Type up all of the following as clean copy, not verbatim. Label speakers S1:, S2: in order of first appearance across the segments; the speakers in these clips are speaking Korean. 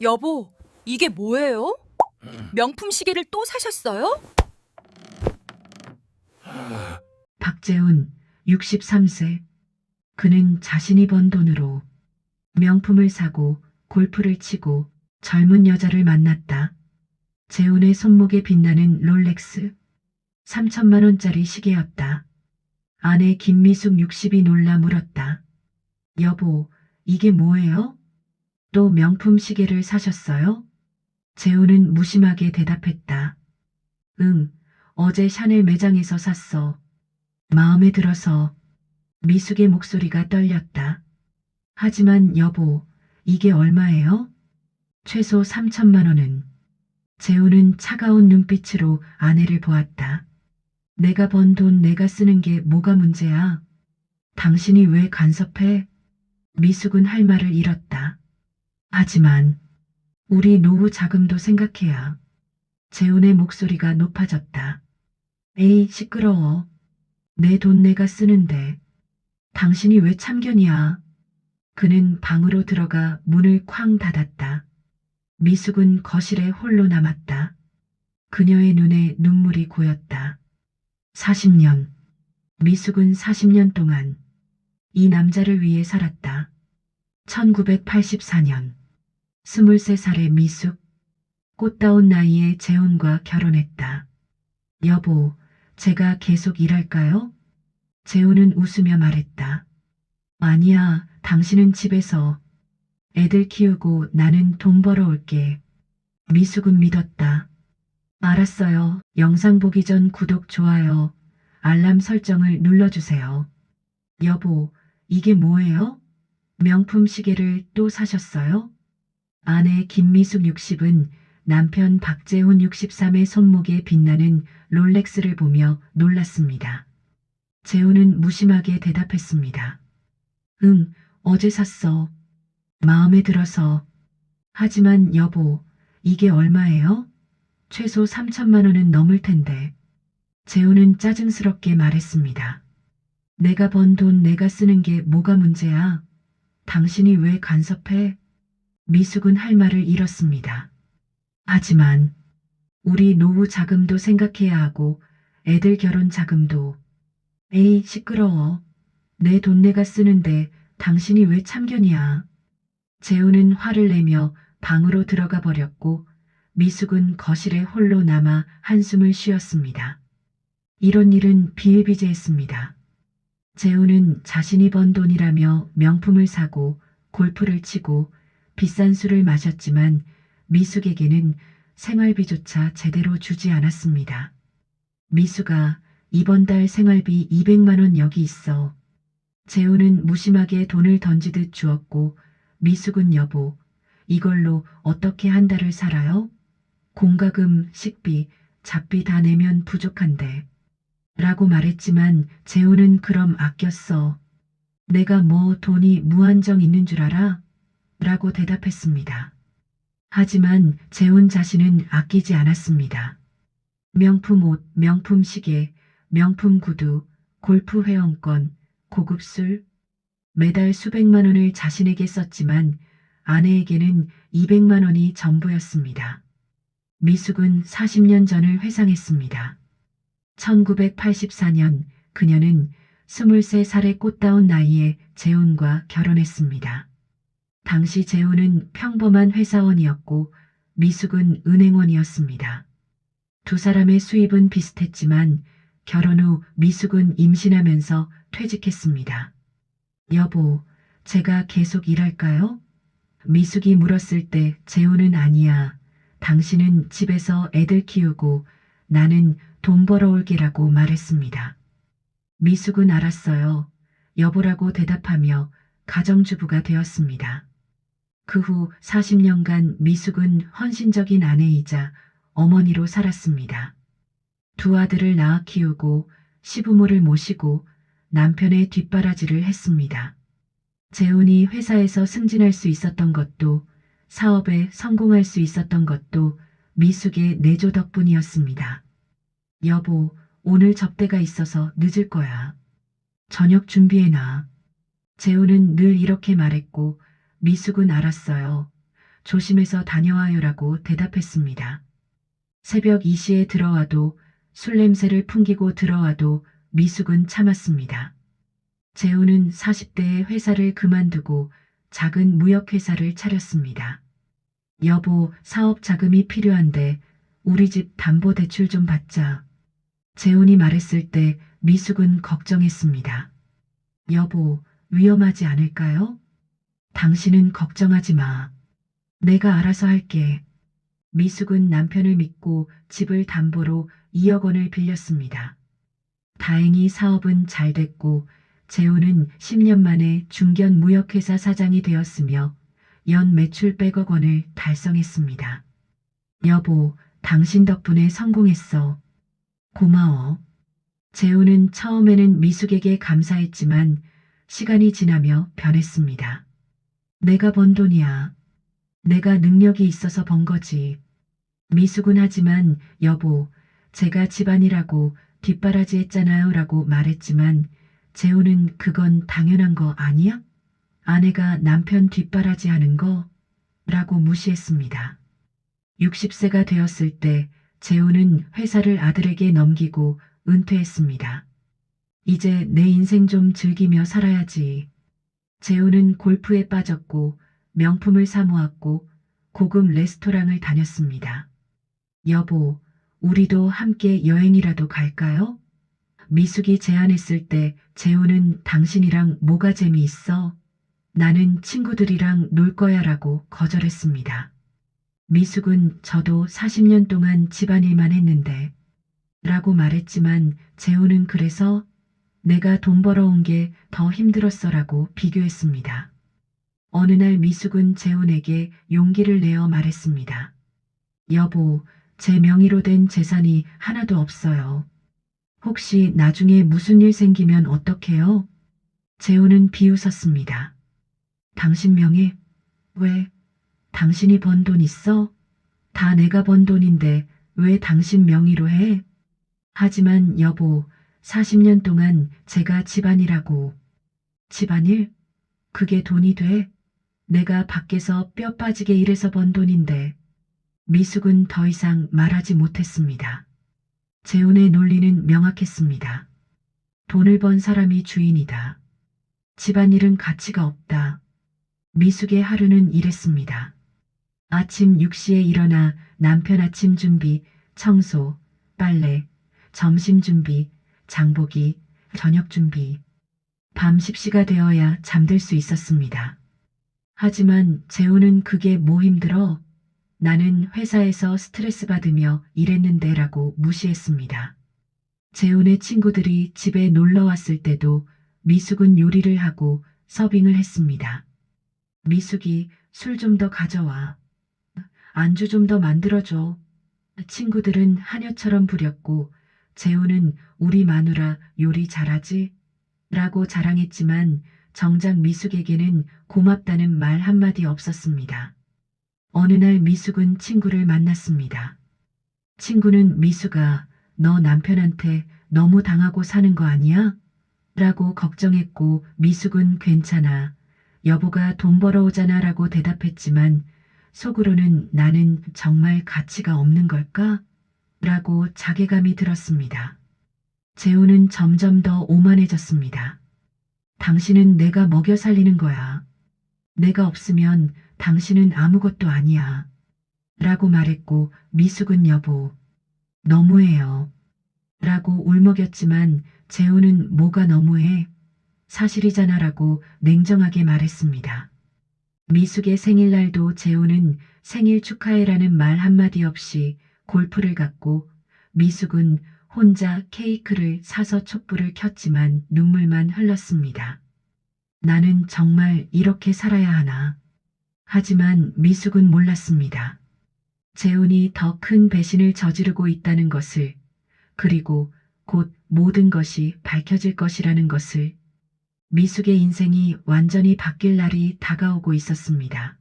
S1: 여보, 이게 뭐예요? 명품 시계를 또 사셨어요?
S2: 박재훈, 63세. 그는 자신이 번 돈으로 명품을 사고 골프를 치고 젊은 여자를 만났다. 재훈의 손목에 빛나는 롤렉스 3천만 원짜리 시계였다. 아내 김미숙 60이 놀라 물었다. 여보, 이게 뭐예요? 또 명품 시계를 사셨어요? 재훈은 무심하게 대답했다. 응, 어제 샤넬 매장에서 샀어. 마음에 들어서. 미숙의 목소리가 떨렸다. 하지만 여보, 이게 얼마예요? 최소 3천만 원은. 재훈은 차가운 눈빛으로 아내를 보았다. 내가 번 돈 내가 쓰는 게 뭐가 문제야? 당신이 왜 간섭해? 미숙은 할 말을 잃었다. 하지만 우리 노후 자금도 생각해야. 재훈의 목소리가 높아졌다. 에이, 시끄러워. 내 돈 내가 쓰는데. 당신이 왜 참견이야? 그는 방으로 들어가 문을 쾅 닫았다. 미숙은 거실에 홀로 남았다. 그녀의 눈에 눈물이 고였다. 40년. 미숙은 40년 동안 이 남자를 위해 살았다. 1984년. 23살의 미숙. 꽃다운 나이에 재훈과 결혼했다. 여보, 제가 계속 일할까요? 재훈은 웃으며 말했다. 아니야, 당신은 집에서 애들 키우고 나는 돈 벌어올게. 미숙은 믿었다. 알았어요. 영상 보기 전 구독, 좋아요, 알람 설정을 눌러주세요. 여보, 이게 뭐예요? 명품 시계를 또 사셨어요? 아내 김미숙 60은 남편 박재훈 63의 손목에 빛나는 롤렉스를 보며 놀랐습니다. 재훈은 무심하게 대답했습니다. 응, 어제 샀어. 마음에 들어서. 하지만 여보, 이게 얼마예요? 최소 3천만 원은 넘을 텐데. 재훈은 짜증스럽게 말했습니다. 내가 번 돈 내가 쓰는 게 뭐가 문제야? 당신이 왜 간섭해? 미숙은 할 말을 잃었습니다. 하지만 우리 노후 자금도 생각해야 하고 애들 결혼 자금도. 에이, 시끄러워. 내 돈 내가 쓰는데 당신이 왜 참견이야? 재훈은 화를 내며 방으로 들어가 버렸고 미숙은 거실에 홀로 남아 한숨을 쉬었습니다. 이런 일은 비일비재했습니다. 재훈은 자신이 번 돈이라며 명품을 사고 골프를 치고 비싼 술을 마셨지만 미숙에게는 생활비조차 제대로 주지 않았습니다. 미숙아, 이번 달 생활비 200만 원 여기 있어. 재훈은 무심하게 돈을 던지듯 주었고 미숙은 여보, 이걸로 어떻게 한 달을 살아요? 공과금, 식비, 잡비 다 내면 부족한데. 라고 말했지만 재훈은 그럼 아꼈어. 내가 뭐 돈이 무한정 있는 줄 알아? 라고 대답했습니다. 하지만 재훈 자신은 아끼지 않았습니다. 명품 옷, 명품 시계, 명품 구두, 골프 회원권, 고급 술. 매달 수백만 원을 자신에게 썼지만 아내에게는 200만 원이 전부였습니다. 미숙은 40년 전을 회상했습니다. 1984년 그녀는 23살의 꽃다운 나이에 재훈과 결혼했습니다. 당시 재훈은 평범한 회사원이었고 미숙은 은행원이었습니다. 두 사람의 수입은 비슷했지만 결혼 후 미숙은 임신하면서 퇴직했습니다. 여보, 제가 계속 일할까요? 미숙이 물었을 때 재훈은 아니야. 당신은 집에서 애들 키우고 나는 돈 벌어올게라고 말했습니다. 미숙은 알았어요. 여보라고 대답하며 가정주부가 되었습니다. 그 후 40년간 미숙은 헌신적인 아내이자 어머니로 살았습니다. 두 아들을 낳아 키우고 시부모를 모시고 남편의 뒷바라지를 했습니다. 재훈이 회사에서 승진할 수 있었던 것도 사업에 성공할 수 있었던 것도 미숙의 내조 덕분이었습니다. 여보, 오늘 접대가 있어서 늦을 거야. 저녁 준비해놔. 재훈은 늘 이렇게 말했고 미숙은 알았어요. 조심해서 다녀와요라고 대답했습니다. 새벽 2시에 들어와도 술 냄새를 풍기고 들어와도 미숙은 참았습니다. 재우는 40대에 회사를 그만두고 작은 무역회사를 차렸습니다. 여보, 사업 자금이 필요한데 우리 집 담보대출 좀 받자. 재훈이 말했을 때 미숙은 걱정했습니다. 여보, 위험하지 않을까요? 당신은 걱정하지 마. 내가 알아서 할게. 미숙은 남편을 믿고 집을 담보로 2억 원을 빌렸습니다. 다행히 사업은 잘 됐고 재훈은 10년 만에 중견 무역회사 사장이 되었으며 연 매출 100억 원을 달성했습니다. 여보, 당신 덕분에 성공했어. 고마워. 재훈은 처음에는 미숙에게 감사했지만 시간이 지나며 변했습니다. 내가 번 돈이야. 내가 능력이 있어서 번 거지. 미숙은 하지만 여보, 제가 집안이라고 뒷바라지 했잖아요 라고 말했지만 재훈은 그건 당연한 거 아니야? 아내가 남편 뒷바라지 하는 거? 라고 무시했습니다. 60세가 되었을 때 재훈은 회사를 아들에게 넘기고 은퇴했습니다. 이제 내 인생 좀 즐기며 살아야지. 재훈은 골프에 빠졌고 명품을 사 모았고 고급 레스토랑을 다녔습니다. 여보, 우리도 함께 여행이라도 갈까요? 미숙이 제안했을 때 재훈은 당신이랑 뭐가 재미있어? 나는 친구들이랑 놀 거야 라고 거절했습니다. 미숙은 저도 40년 동안 집안일만 했는데 라고 말했지만 재훈은 그래서 내가 돈 벌어온 게 더 힘들었어 라고 비교했습니다. 어느 날 미숙은 재훈에게 용기를 내어 말했습니다. 여보, 제 명의로 된 재산이 하나도 없어요. 혹시 나중에 무슨 일 생기면 어떡해요? 재훈은 비웃었습니다. 당신 명예? 왜? 당신이 번 돈 있어? 다 내가 번 돈인데 왜 당신 명의로 해? 하지만 여보, 40년 동안 제가 집안이라고. 집안일? 그게 돈이 돼? 내가 밖에서 뼈 빠지게 일해서 번 돈인데. 미숙은 더 이상 말하지 못했습니다. 재훈의 논리는 명확했습니다. 돈을 번 사람이 주인이다. 집안일은 가치가 없다. 미숙의 하루는 이랬습니다. 아침 6시에 일어나 남편 아침 준비, 청소, 빨래, 점심 준비, 장보기, 저녁 준비. 밤 10시가 되어야 잠들 수 있었습니다. 하지만 재훈은 그게 뭐 힘들어? 나는 회사에서 스트레스 받으며 일했는데 라고 무시했습니다. 재훈의 친구들이 집에 놀러 왔을 때도 미숙은 요리를 하고 서빙을 했습니다. 미숙이 술 좀 더 가져와. 안주 좀 더 만들어줘. 친구들은 하녀처럼 부렸고 재훈은 우리 마누라 요리 잘하지? 라고 자랑했지만 정작 미숙에게는 고맙다는 말 한마디 없었습니다. 어느 날 미숙은 친구를 만났습니다. 친구는 미숙아, 너 남편한테 너무 당하고 사는 거 아니야? 라고 걱정했고 미숙은 괜찮아. 여보가 돈 벌어오잖아 라고 대답했지만 속으로는 나는 정말 가치가 없는 걸까? 라고 자괴감이 들었습니다. 재훈은 점점 더 오만해졌습니다. 당신은 내가 먹여 살리는 거야. 내가 없으면 당신은 아무것도 아니야. 라고 말했고 미숙은 여보, 너무해요. 라고 울먹였지만 재훈은 뭐가 너무해? 사실이잖아 라고 냉정하게 말했습니다. 미숙의 생일날도 재훈은 생일 축하해라는 말 한마디 없이 골프를 갔고 미숙은 혼자 케이크를 사서 촛불을 켰지만 눈물만 흘렀습니다. 나는 정말 이렇게 살아야 하나. 하지만 미숙은 몰랐습니다. 재훈이 더 큰 배신을 저지르고 있다는 것을, 그리고 곧 모든 것이 밝혀질 것이라는 것을. 미숙의 인생이 완전히 바뀔 날이 다가오고 있었습니다.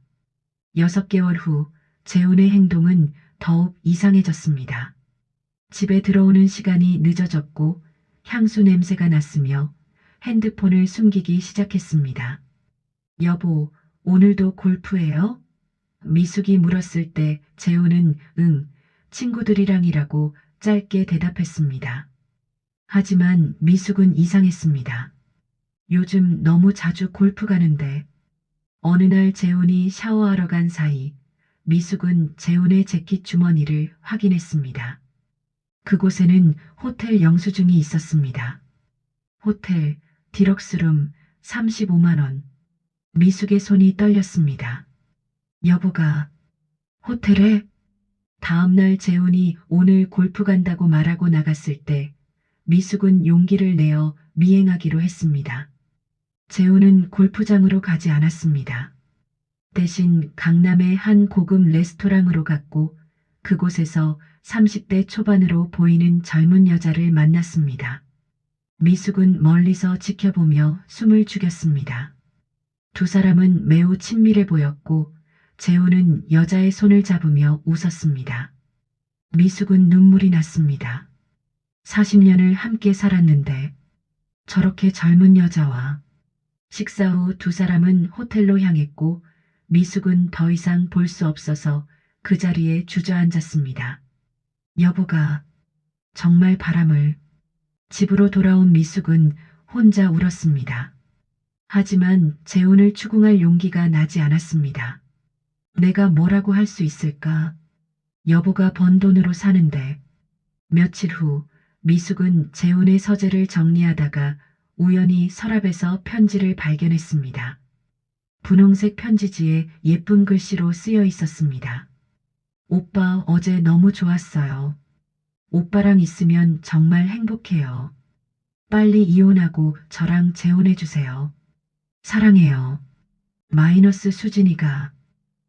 S2: 6개월 후 재훈의 행동은 더욱 이상해졌습니다. 집에 들어오는 시간이 늦어졌고 향수 냄새가 났으며 핸드폰을 숨기기 시작했습니다. 여보, 오늘도 골프해요? 미숙이 물었을 때 재훈은 응, 친구들이랑이라고 짧게 대답했습니다. 하지만 미숙은 이상했습니다. 요즘 너무 자주 골프 가는데 어느 날 재훈이 샤워하러 간 사이 미숙은 재훈의 재킷 주머니를 확인했습니다. 그곳에는 호텔 영수증이 있었습니다. 호텔 디럭스룸 35만 원. 미숙의 손이 떨렸습니다. 여보가 호텔에? 다음날 재훈이 오늘 골프 간다고 말하고 나갔을 때 미숙은 용기를 내어 미행하기로 했습니다. 재훈은 골프장으로 가지 않았습니다. 대신 강남의 한 고급 레스토랑으로 갔고 그곳에서 30대 초반으로 보이는 젊은 여자를 만났습니다. 미숙은 멀리서 지켜보며 숨을 죽였습니다. 두 사람은 매우 친밀해 보였고 재훈은 여자의 손을 잡으며 웃었습니다. 미숙은 눈물이 났습니다. 40년을 함께 살았는데 저렇게 젊은 여자와 식사 후 두 사람은 호텔로 향했고 미숙은 더 이상 볼 수 없어서 그 자리에 주저앉았습니다. 여보가 정말 바람을. 집으로 돌아온 미숙은 혼자 울었습니다. 하지만 재훈을 추궁할 용기가 나지 않았습니다. 내가 뭐라고 할 수 있을까? 여보가 번 돈으로 사는데. 며칠 후 미숙은 재훈의 서재를 정리하다가 우연히 서랍에서 편지를 발견했습니다. 분홍색 편지지에 예쁜 글씨로 쓰여 있었습니다. 오빠 어제 너무 좋았어요. 오빠랑 있으면 정말 행복해요. 빨리 이혼하고 저랑 재혼해주세요. 사랑해요. 마이너스 수진이가.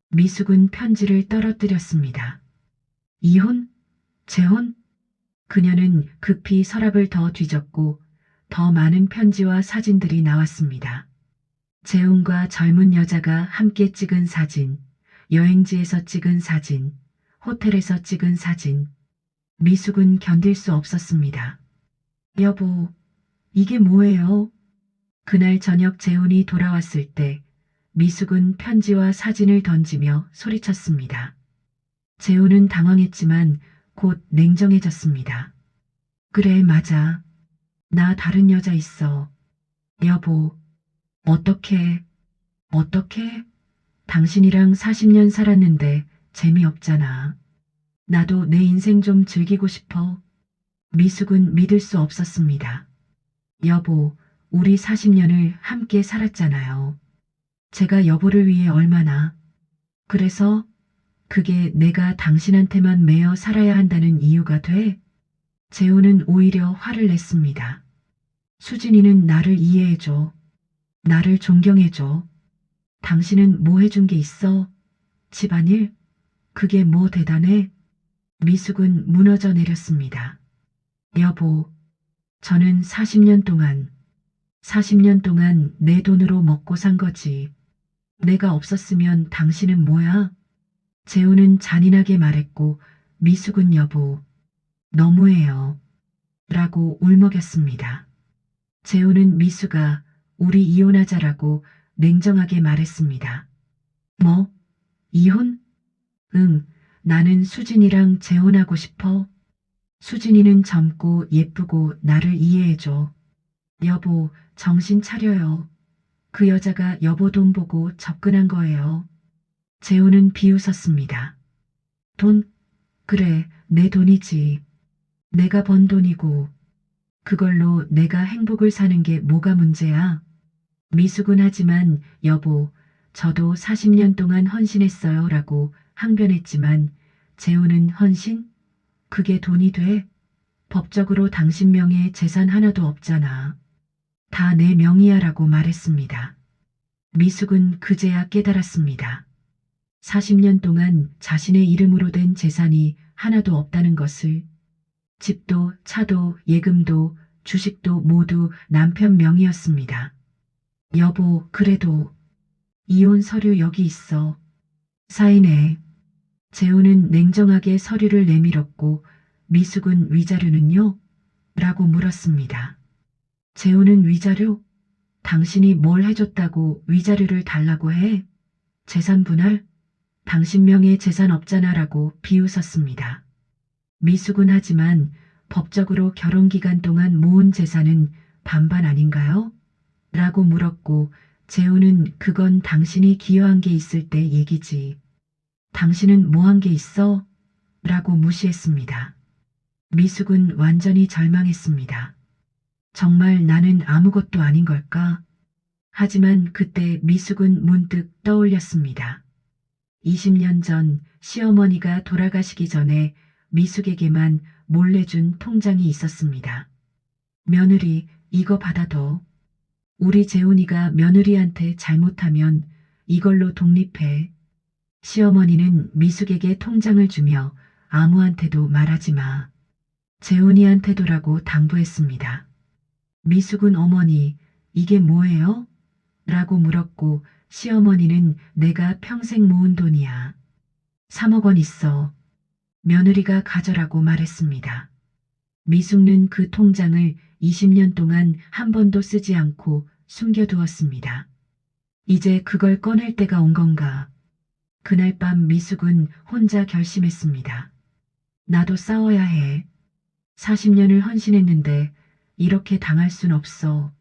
S2: 미숙은 편지를 떨어뜨렸습니다. 이혼? 재혼? 그녀는 급히 서랍을 더 뒤졌고 더 많은 편지와 사진들이 나왔습니다. 재훈과 젊은 여자가 함께 찍은 사진, 여행지에서 찍은 사진, 호텔에서 찍은 사진. 미숙은 견딜 수 없었습니다. 여보, 이게 뭐예요? 그날 저녁 재훈이 돌아왔을 때 미숙은 편지와 사진을 던지며 소리쳤습니다. 재훈은 당황했지만 곧 냉정해졌습니다. 그래, 맞아. 나 다른 여자 있어. 여보, 어떻게? 당신이랑 40년 살았는데 재미없잖아. 나도 내 인생 좀 즐기고 싶어. 미숙은 믿을 수 없었습니다. 여보, 우리 40년을 함께 살았잖아요. 제가 여보를 위해 얼마나. 그래서 그게 내가 당신한테만 매여 살아야 한다는 이유가 돼? 재훈은 오히려 화를 냈습니다. 수진이는 나를 이해해줘. 나를 존경해줘. 당신은 뭐 해준 게 있어? 집안일? 그게 뭐 대단해? 미숙은 무너져 내렸습니다. 여보, 저는 40년 동안 내 돈으로 먹고 산 거지. 내가 없었으면 당신은 뭐야? 재훈은 잔인하게 말했고 미숙은 여보, 너무해요. 라고 울먹였습니다. 재훈은 미숙아, 우리 이혼하자라고 냉정하게 말했습니다. 뭐? 이혼? 응, 나는 수진이랑 재혼하고 싶어. 수진이는 젊고 예쁘고 나를 이해해줘. 여보, 정신 차려요. 그 여자가 여보 돈 보고 접근한 거예요. 재훈은 비웃었습니다. 돈? 그래, 내 돈이지. 내가 번 돈이고 그걸로 내가 행복을 사는 게 뭐가 문제야? 미숙은 하지만 여보, 저도 40년 동안 헌신했어요 라고 항변했지만 재훈은 헌신? 그게 돈이 돼? 법적으로 당신 명의에 재산 하나도 없잖아. 다 내 명의야 라고 말했습니다. 미숙은 그제야 깨달았습니다. 40년 동안 자신의 이름으로 된 재산이 하나도 없다는 것을. 집도 차도 예금도 주식도 모두 남편 명의였습니다. 여보, 그래도 이혼 서류 여기 있어. 사인해. 재훈은 냉정하게 서류를 내밀었고 미숙은 위자료는요? 라고 물었습니다. 재훈은 위자료? 당신이 뭘 해줬다고 위자료를 달라고 해? 재산 분할? 당신 명의 재산 없잖아라고 비웃었습니다. 미숙은 하지만 법적으로 결혼 기간 동안 모은 재산은 반반 아닌가요? 라고 물었고 재우는 그건 당신이 기여한 게 있을 때 얘기지. 당신은 뭐 한 게 있어? 라고 무시했습니다. 미숙은 완전히 절망했습니다. 정말 나는 아무것도 아닌 걸까? 하지만 그때 미숙은 문득 떠올렸습니다. 20년 전 시어머니가 돌아가시기 전에 미숙에게만 몰래 준 통장이 있었습니다. 며느리, 이거 받아둬. 우리 재훈이가 며느리한테 잘못하면 이걸로 독립해. 시어머니는 미숙에게 통장을 주며 아무한테도 말하지 마. 재훈이한테도라고 당부했습니다. 미숙은 어머니, 이게 뭐예요? 라고 물었고 시어머니는 내가 평생 모은 돈이야. 3억 원 있어. 며느리가 가져라고 말했습니다. 미숙는 그 통장을 20년 동안 한 번도 쓰지 않고 숨겨두었습니다. 이제 그걸 꺼낼 때가 온 건가. 그날 밤 미숙은 혼자 결심했습니다. 나도 싸워야 해. 40년을 헌신했는데 이렇게 당할 순 없어.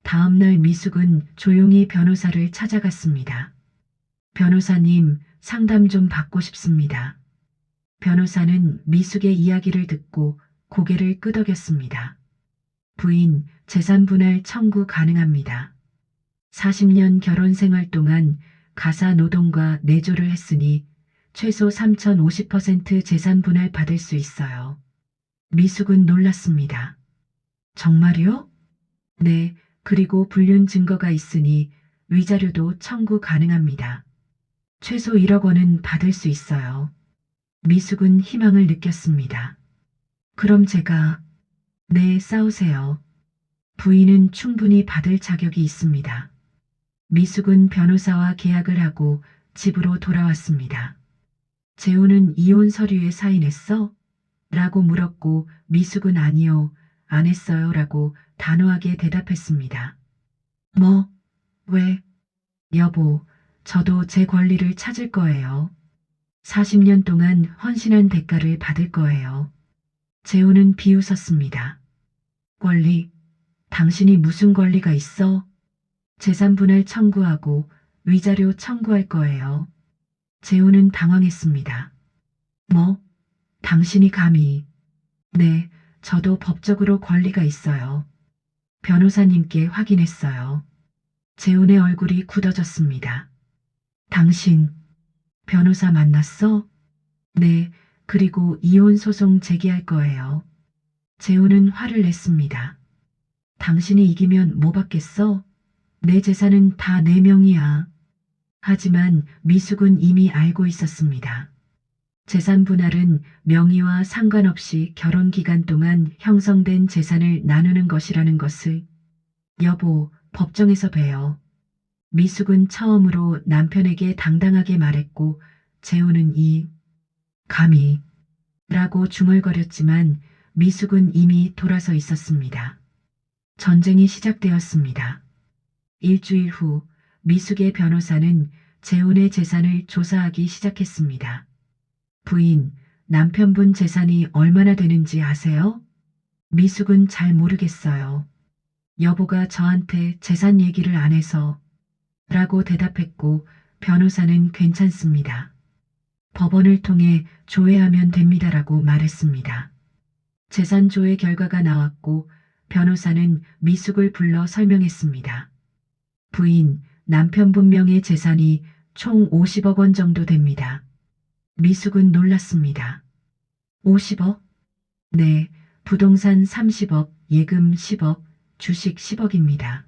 S2: 다음 날 미숙은 조용히 변호사를 찾아갔습니다. 변호사님, 상담 좀 받고 싶습니다. 변호사는 미숙의 이야기를 듣고 고개를 끄덕였습니다. 부인, 재산 분할 청구 가능합니다. 40년 결혼 생활 동안 가사 노동과 내조를 했으니 최소 3,050% 재산 분할 받을 수 있어요. 미숙은 놀랐습니다. 정말요? 네, 그리고 불륜 증거가 있으니 위자료도 청구 가능합니다. 최소 1억 원은 받을 수 있어요. 미숙은 희망을 느꼈습니다. 그럼 제가, 네, 싸우세요. 부인은 충분히 받을 자격이 있습니다. 미숙은 변호사와 계약을 하고 집으로 돌아왔습니다. 재우는 이혼 서류에 사인했어? 라고 물었고 미숙은 아니요, 안 했어요 라고 단호하게 대답했습니다. 뭐? 왜? 여보, 저도 제 권리를 찾을 거예요. 40년 동안 헌신한 대가를 받을 거예요. 재우는 비웃었습니다. 권리? 당신이 무슨 권리가 있어? 재산 분할 청구하고 위자료 청구할 거예요. 재우는 당황했습니다. 뭐? 당신이 감히? 네, 저도 법적으로 권리가 있어요. 변호사님께 확인했어요. 재훈의 얼굴이 굳어졌습니다. 당신, 변호사 만났어? 네, 그리고 이혼 소송 제기할 거예요. 재훈은 화를 냈습니다. 당신이 이기면 뭐 받겠어? 내 재산은 다 내 명이야. 하지만 미숙은 이미 알고 있었습니다. 재산 분할은 명의와 상관없이 결혼 기간 동안 형성된 재산을 나누는 것이라는 것을. 여보, 법정에서 봬요. 미숙은 처음으로 남편에게 당당하게 말했고 재우는 감히 라고 중얼거렸지만 미숙은 이미 돌아서 있었습니다. 전쟁이 시작되었습니다. 일주일 후 미숙의 변호사는 재훈의 재산을 조사하기 시작했습니다. 부인, 남편분 재산이 얼마나 되는지 아세요? 미숙은 잘 모르겠어요. 여보가 저한테 재산 얘기를 안 해서 라고 대답했고 변호사는 괜찮습니다. 법원을 통해 조회하면 됩니다라고 말했습니다. 재산 조회 결과가 나왔고 변호사는 미숙을 불러 설명했습니다. 부인, 남편분 명의 재산이 총 50억 원 정도 됩니다. 미숙은 놀랐습니다. 50억? 네, 부동산 30억, 예금 10억, 주식 10억입니다.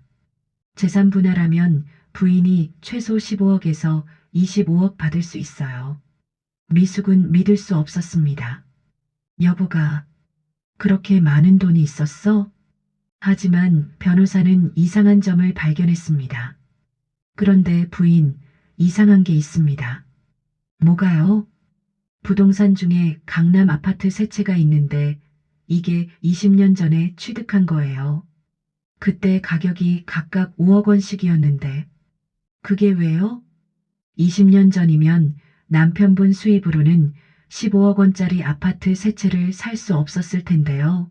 S2: 재산 분할하면 부인이 최소 15억에서 25억 받을 수 있어요. 미숙은 믿을 수 없었습니다. 여보가 그렇게 많은 돈이 있었어? 하지만 변호사는 이상한 점을 발견했습니다. 그런데 부인, 이상한 게 있습니다. 뭐가요? 부동산 중에 강남 아파트 세 채가 있는데 이게 20년 전에 취득한 거예요. 그때 가격이 각각 5억 원씩이었는데 그게 왜요? 20년 전이면 남편분 수입으로는 15억 원짜리 아파트 세 채를 살 수 없었을 텐데요.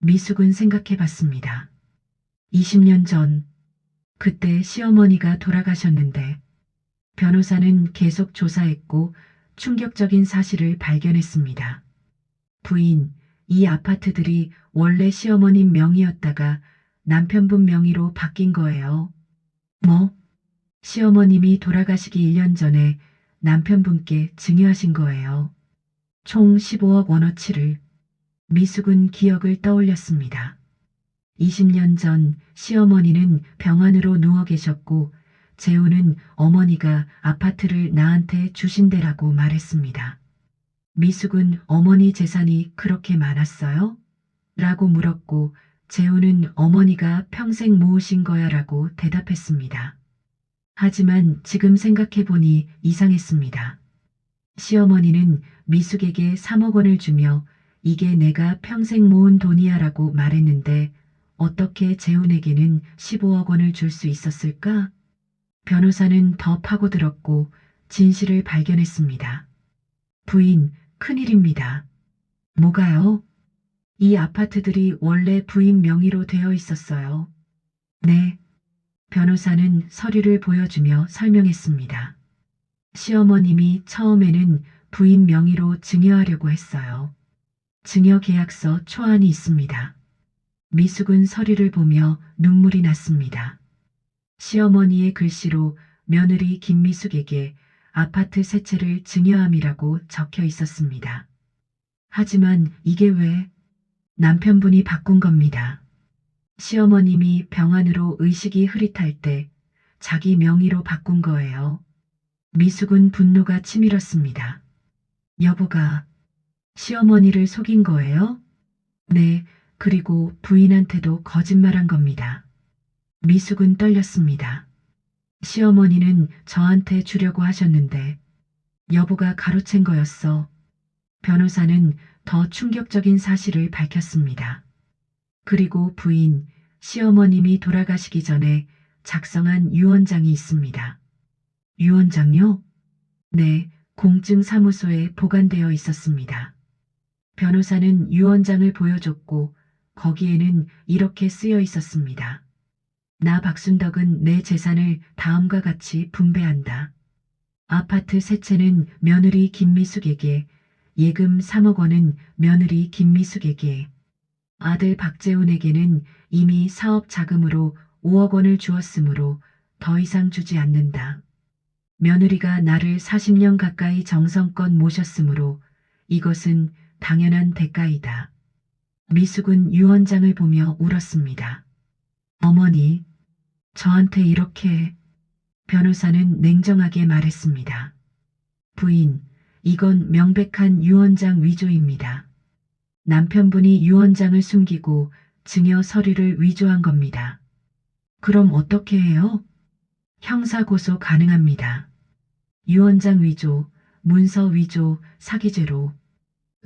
S2: 미숙은 생각해 봤습니다. 20년 전, 그때 시어머니가 돌아가셨는데 변호사는 계속 조사했고 충격적인 사실을 발견했습니다. 부인, 이 아파트들이 원래 시어머님 명의였다가 남편분 명의로 바뀐 거예요. 뭐? 시어머님이 돌아가시기 1년 전에 남편분께 증여하신 거예요. 총 15억 원어치를. 미숙은 기억을 떠올렸습니다. 20년 전 시어머니는 병환으로 누워 계셨고 재우는 어머니가 아파트를 나한테 주신대라고 말했습니다. 미숙은 어머니 재산이 그렇게 많았어요? 라고 물었고 재우는 어머니가 평생 모으신 거야 라고 대답했습니다. 하지만 지금 생각해보니 이상했습니다. 시어머니는 미숙에게 3억 원을 주며 이게 내가 평생 모은 돈이야 라고 말했는데 어떻게 재훈에게는 15억 원을 줄 수 있었을까? 변호사는 더 파고들었고 진실을 발견했습니다. 부인, 큰일입니다. 뭐가요? 이 아파트들이 원래 부인 명의로 되어 있었어요. 네. 변호사는 서류를 보여주며 설명했습니다. 시어머님이 처음에는 부인 명의로 증여하려고 했어요. 증여 계약서 초안이 있습니다. 미숙은 서류를 보며 눈물이 났습니다. 시어머니의 글씨로 며느리 김미숙에게 아파트 세 채를 증여함이라고 적혀 있었습니다. 하지만 이게 왜? 남편분이 바꾼 겁니다. 시어머님이 병환으로 의식이 흐릿할 때 자기 명의로 바꾼 거예요. 미숙은 분노가 치밀었습니다. 여보가 시어머니를 속인 거예요? 네, 그리고 부인한테도 거짓말한 겁니다. 미숙은 떨렸습니다. 시어머니는 저한테 주려고 하셨는데 여보가 가로챈 거였어. 변호사는 더 충격적인 사실을 밝혔습니다. 그리고 부인, 시어머님이 돌아가시기 전에 작성한 유언장이 있습니다. 유언장요? 네, 공증사무소에 보관되어 있었습니다. 변호사는 유언장을 보여줬고 거기에는 이렇게 쓰여 있었습니다. 나 박순덕은 내 재산을 다음과 같이 분배한다. 아파트 세 채는 며느리 김미숙에게, 예금 3억 원은 며느리 김미숙에게, 아들 박재훈에게는 이미 사업 자금으로 5억 원을 주었으므로 더 이상 주지 않는다. 며느리가 나를 40년 가까이 정성껏 모셨으므로 이것은 당연한 대가이다. 미숙은 유언장을 보며 울었습니다. 어머니, 저한테 이렇게... 변호사는 냉정하게 말했습니다. 부인, 이건 명백한 유언장 위조입니다. 남편분이 유언장을 숨기고 증여 서류를 위조한 겁니다. 그럼 어떻게 해요? 형사고소 가능합니다. 유언장 위조, 문서 위조, 사기죄로.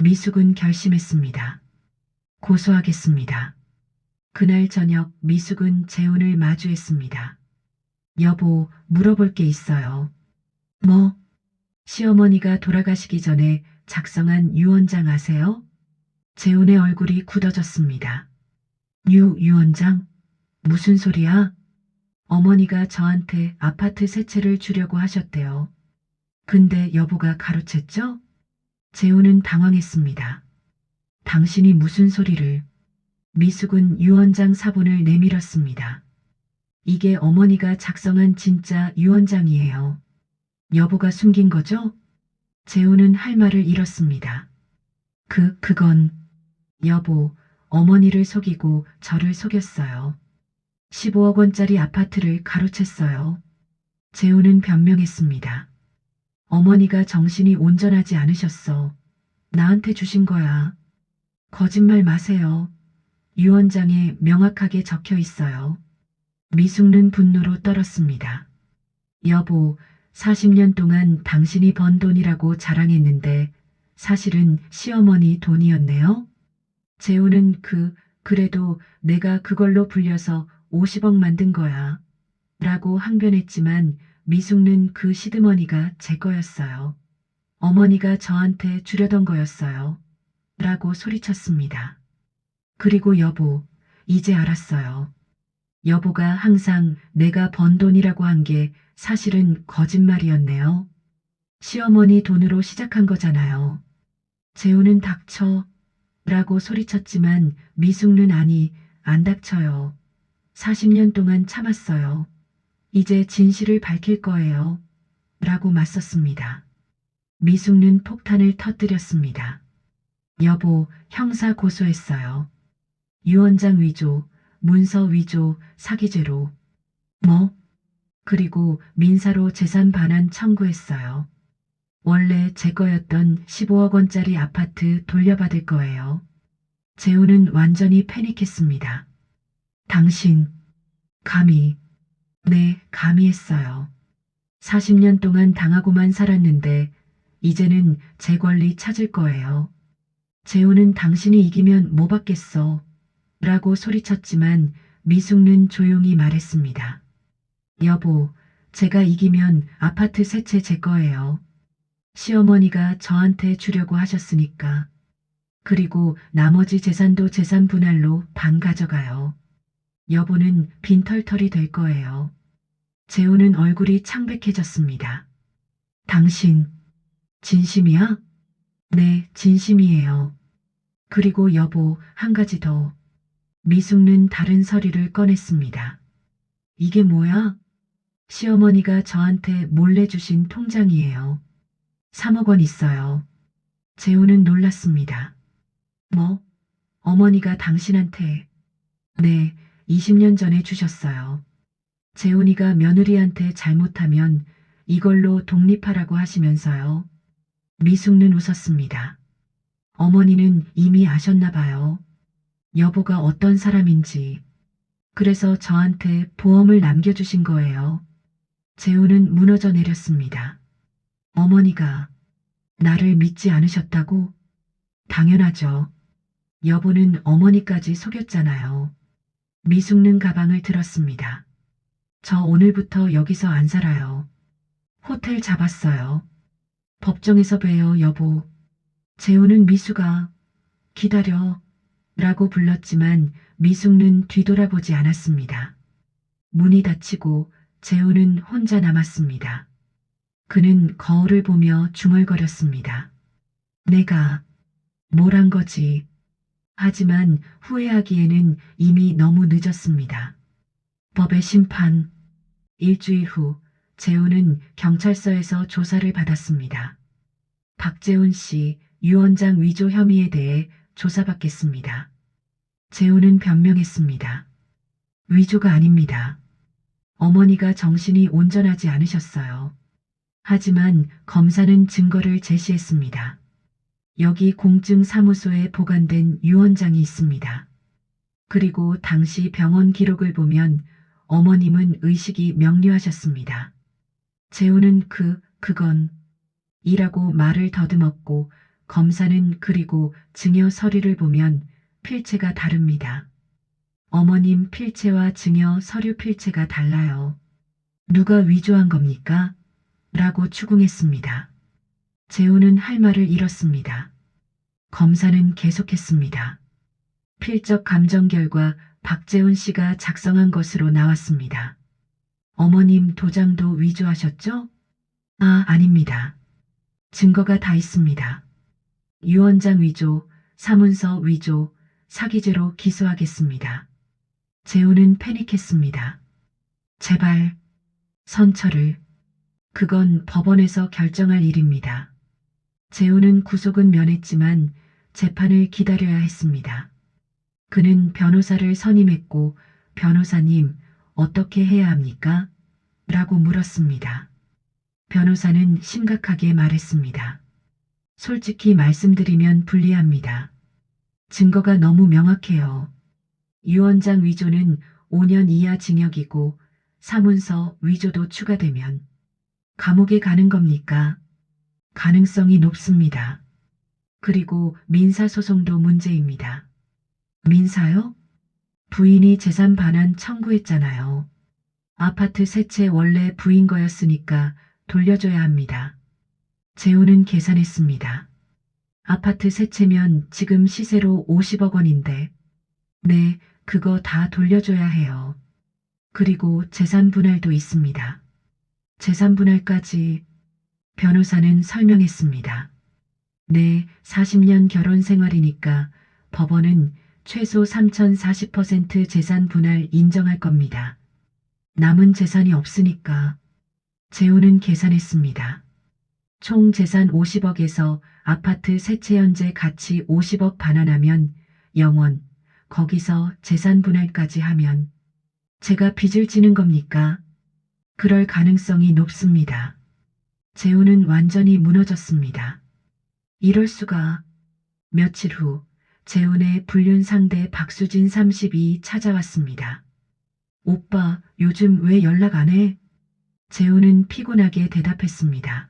S2: 미숙은 결심했습니다. 고소하겠습니다. 그날 저녁 미숙은 재훈을 마주했습니다. 여보, 물어볼 게 있어요. 뭐? 시어머니가 돌아가시기 전에 작성한 유언장 아세요? 재훈의 얼굴이 굳어졌습니다. 유언장? 무슨 소리야? 어머니가 저한테 아파트 세 채를 주려고 하셨대요. 근데 여보가 가로챘죠? 재훈은 당황했습니다. 당신이 무슨 소리를... 미숙은 유언장 사본을 내밀었습니다. 이게 어머니가 작성한 진짜 유언장이에요. 여보가 숨긴 거죠? 재훈은 할 말을 잃었습니다. 그건... 여보, 어머니를 속이고 저를 속였어요. 15억 원짜리 아파트를 가로챘어요. 재훈은 변명했습니다. 어머니가 정신이 온전하지 않으셨어. 나한테 주신 거야. 거짓말 마세요. 유언장에 명확하게 적혀 있어요. 미숙는 분노로 떨었습니다. 여보, 40년 동안 당신이 번 돈이라고 자랑했는데 사실은 시어머니 돈이었네요? 재훈은 그래도 내가 그걸로 불려서 50억 만든 거야. 라고 항변했지만 미숙는 그 시드머니가 제 거였어요. 어머니가 저한테 주려던 거였어요. 라고 소리쳤습니다. 그리고 여보, 이제 알았어요. 여보가 항상 내가 번 돈이라고 한 게 사실은 거짓말이었네요. 시어머니 돈으로 시작한 거잖아요. 재우는 닥쳐. 라고 소리쳤지만 미숙는 아니, 안 닥쳐요. 40년 동안 참았어요. 이제 진실을 밝힐 거예요. 라고 맞섰습니다. 미숙는 폭탄을 터뜨렸습니다. 여보, 형사 고소했어요. 유언장 위조, 문서 위조, 사기죄로. 뭐? 그리고 민사로 재산 반환 청구했어요. 원래 제 거였던 15억 원짜리 아파트 돌려받을 거예요. 재우는 완전히 패닉했습니다. 당신, 감히. 네, 감히 했어요. 40년 동안 당하고만 살았는데 이제는 제 권리 찾을 거예요. 재우는 당신이 이기면 뭐 받겠어? 라고 소리쳤지만 미숙는 조용히 말했습니다. 여보, 제가 이기면 아파트 세 채 제 거예요. 시어머니가 저한테 주려고 하셨으니까. 그리고 나머지 재산도 재산 분할로 반 가져가요. 여보는 빈털털이 될 거예요. 재우는 얼굴이 창백해졌습니다. 당신, 진심이야? 네, 진심이에요. 그리고 여보, 한 가지 더. 미숙는 다른 서류를 꺼냈습니다. 이게 뭐야? 시어머니가 저한테 몰래 주신 통장이에요. 3억 원 있어요. 재우는 놀랐습니다. 뭐? 어머니가 당신한테. 네, 20년 전에 주셨어요. 재훈이가 며느리한테 잘못하면 이걸로 독립하라고 하시면서요. 미숙는 웃었습니다. 어머니는 이미 아셨나 봐요. 여보가 어떤 사람인지. 그래서 저한테 보험을 남겨주신 거예요. 재훈은 무너져 내렸습니다. 어머니가 나를 믿지 않으셨다고? 당연하죠. 여보는 어머니까지 속였잖아요. 미숙는 가방을 들었습니다. 저 오늘부터 여기서 안 살아요. 호텔 잡았어요. 법정에서 봬요, 여보. 재우는 미숙아, 기다려. 라고 불렀지만 미숙는 뒤돌아보지 않았습니다. 문이 닫히고 재우는 혼자 남았습니다. 그는 거울을 보며 중얼거렸습니다. 내가 뭘 한 거지. 하지만 후회하기에는 이미 너무 늦었습니다. 법의 심판. 일주일 후 재훈은 경찰서에서 조사를 받았습니다. 박재훈 씨 유언장 위조 혐의에 대해 조사받겠습니다. 재훈은 변명했습니다. 위조가 아닙니다. 어머니가 정신이 온전하지 않으셨어요. 하지만 검사는 증거를 제시했습니다. 여기 공증사무소에 보관된 유언장이 있습니다. 그리고 당시 병원 기록을 보면 어머님은 의식이 명료하셨습니다. 재훈은 그건 이라고 말을 더듬었고 검사는 그리고 증여 서류를 보면 필체가 다릅니다. 어머님 필체와 증여 서류 필체가 달라요. 누가 위조한 겁니까? 라고 추궁했습니다. 재훈은 할 말을 잃었습니다. 검사는 계속했습니다. 필적 감정 결과 박재훈 씨가 작성한 것으로 나왔습니다. 어머님 도장도 위조하셨죠? 아닙니다. 증거가 다 있습니다. 유언장 위조, 사문서 위조, 사기죄로 기소하겠습니다. 재훈은 패닉했습니다. 제발, 선처를. 그건 법원에서 결정할 일입니다. 재훈은 구속은 면했지만 재판을 기다려야 했습니다. 그는 변호사를 선임했고 변호사님 어떻게 해야 합니까? 라고 물었습니다. 변호사는 심각하게 말했습니다. 솔직히 말씀드리면 불리합니다. 증거가 너무 명확해요. 유언장 위조는 5년 이하 징역이고 사문서 위조도 추가되면 감옥에 가는 겁니까? 가능성이 높습니다. 그리고 민사소송도 문제입니다. 민사요? 부인이 재산 반환 청구했잖아요. 아파트 세 채 원래 부인 거였으니까 돌려줘야 합니다. 재우는 계산했습니다. 아파트 세 채면 지금 시세로 50억 원인데, 네, 그거 다 돌려줘야 해요. 그리고 재산 분할도 있습니다. 재산 분할까지 변호사는 설명했습니다. 네, 40년 결혼 생활이니까 법원은 최소 3,040% 재산 분할 인정할 겁니다. 남은 재산이 없으니까 재우는 계산했습니다. 총 재산 50억에서 아파트 세 채 현재 가치 50억 반환하면 0원, 거기서 재산 분할까지 하면 제가 빚을 지는 겁니까? 그럴 가능성이 높습니다. 재우는 완전히 무너졌습니다. 이럴 수가. 며칠 후 재훈의 불륜 상대 박수진 32 찾아왔습니다. 오빠, 요즘 왜 연락 안 해? 재훈은 피곤하게 대답했습니다.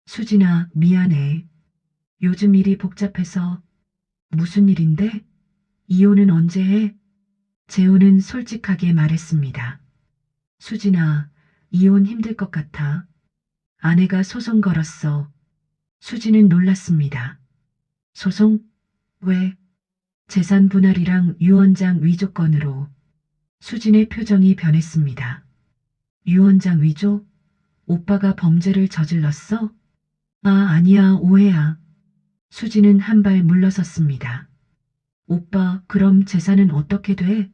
S2: 수진아, 미안해. 요즘 일이 복잡해서. 무슨 일인데? 이혼은 언제 해? 재훈은 솔직하게 말했습니다. 수진아, 이혼 힘들 것 같아. 아내가 소송 걸었어. 수진은 놀랐습니다. 소송? 왜? 재산 분할이랑 유언장 위조 건으로. 수진의 표정이 변했습니다. 유언장 위조? 오빠가 범죄를 저질렀어? 아, 아니야, 오해야. 수진은 한 발 물러섰습니다. 오빠, 그럼 재산은 어떻게 돼?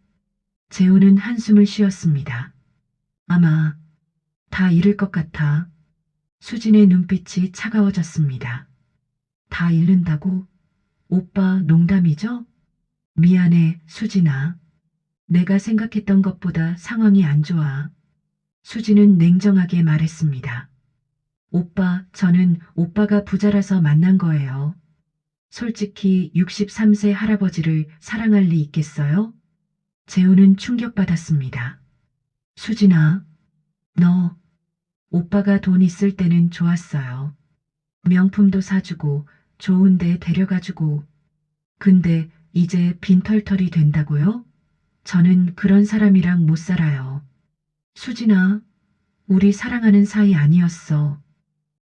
S2: 재훈은 한숨을 쉬었습니다. 아마 다 잃을 것 같아. 수진의 눈빛이 차가워졌습니다. 다 잃는다고? 오빠, 농담이죠? 미안해, 수진아. 내가 생각했던 것보다 상황이 안 좋아. 수진은 냉정하게 말했습니다. 오빠, 저는 오빠가 부자라서 만난 거예요. 솔직히 63세 할아버지를 사랑할 리 있겠어요? 재훈은 충격받았습니다. 수진아, 너, 오빠가 돈 있을 때는 좋았어요. 명품도 사주고, 좋은 데 데려가주고. 근데 이제 빈털털이 된다고요? 저는 그런 사람이랑 못 살아요. 수진아, 우리 사랑하는 사이 아니었어.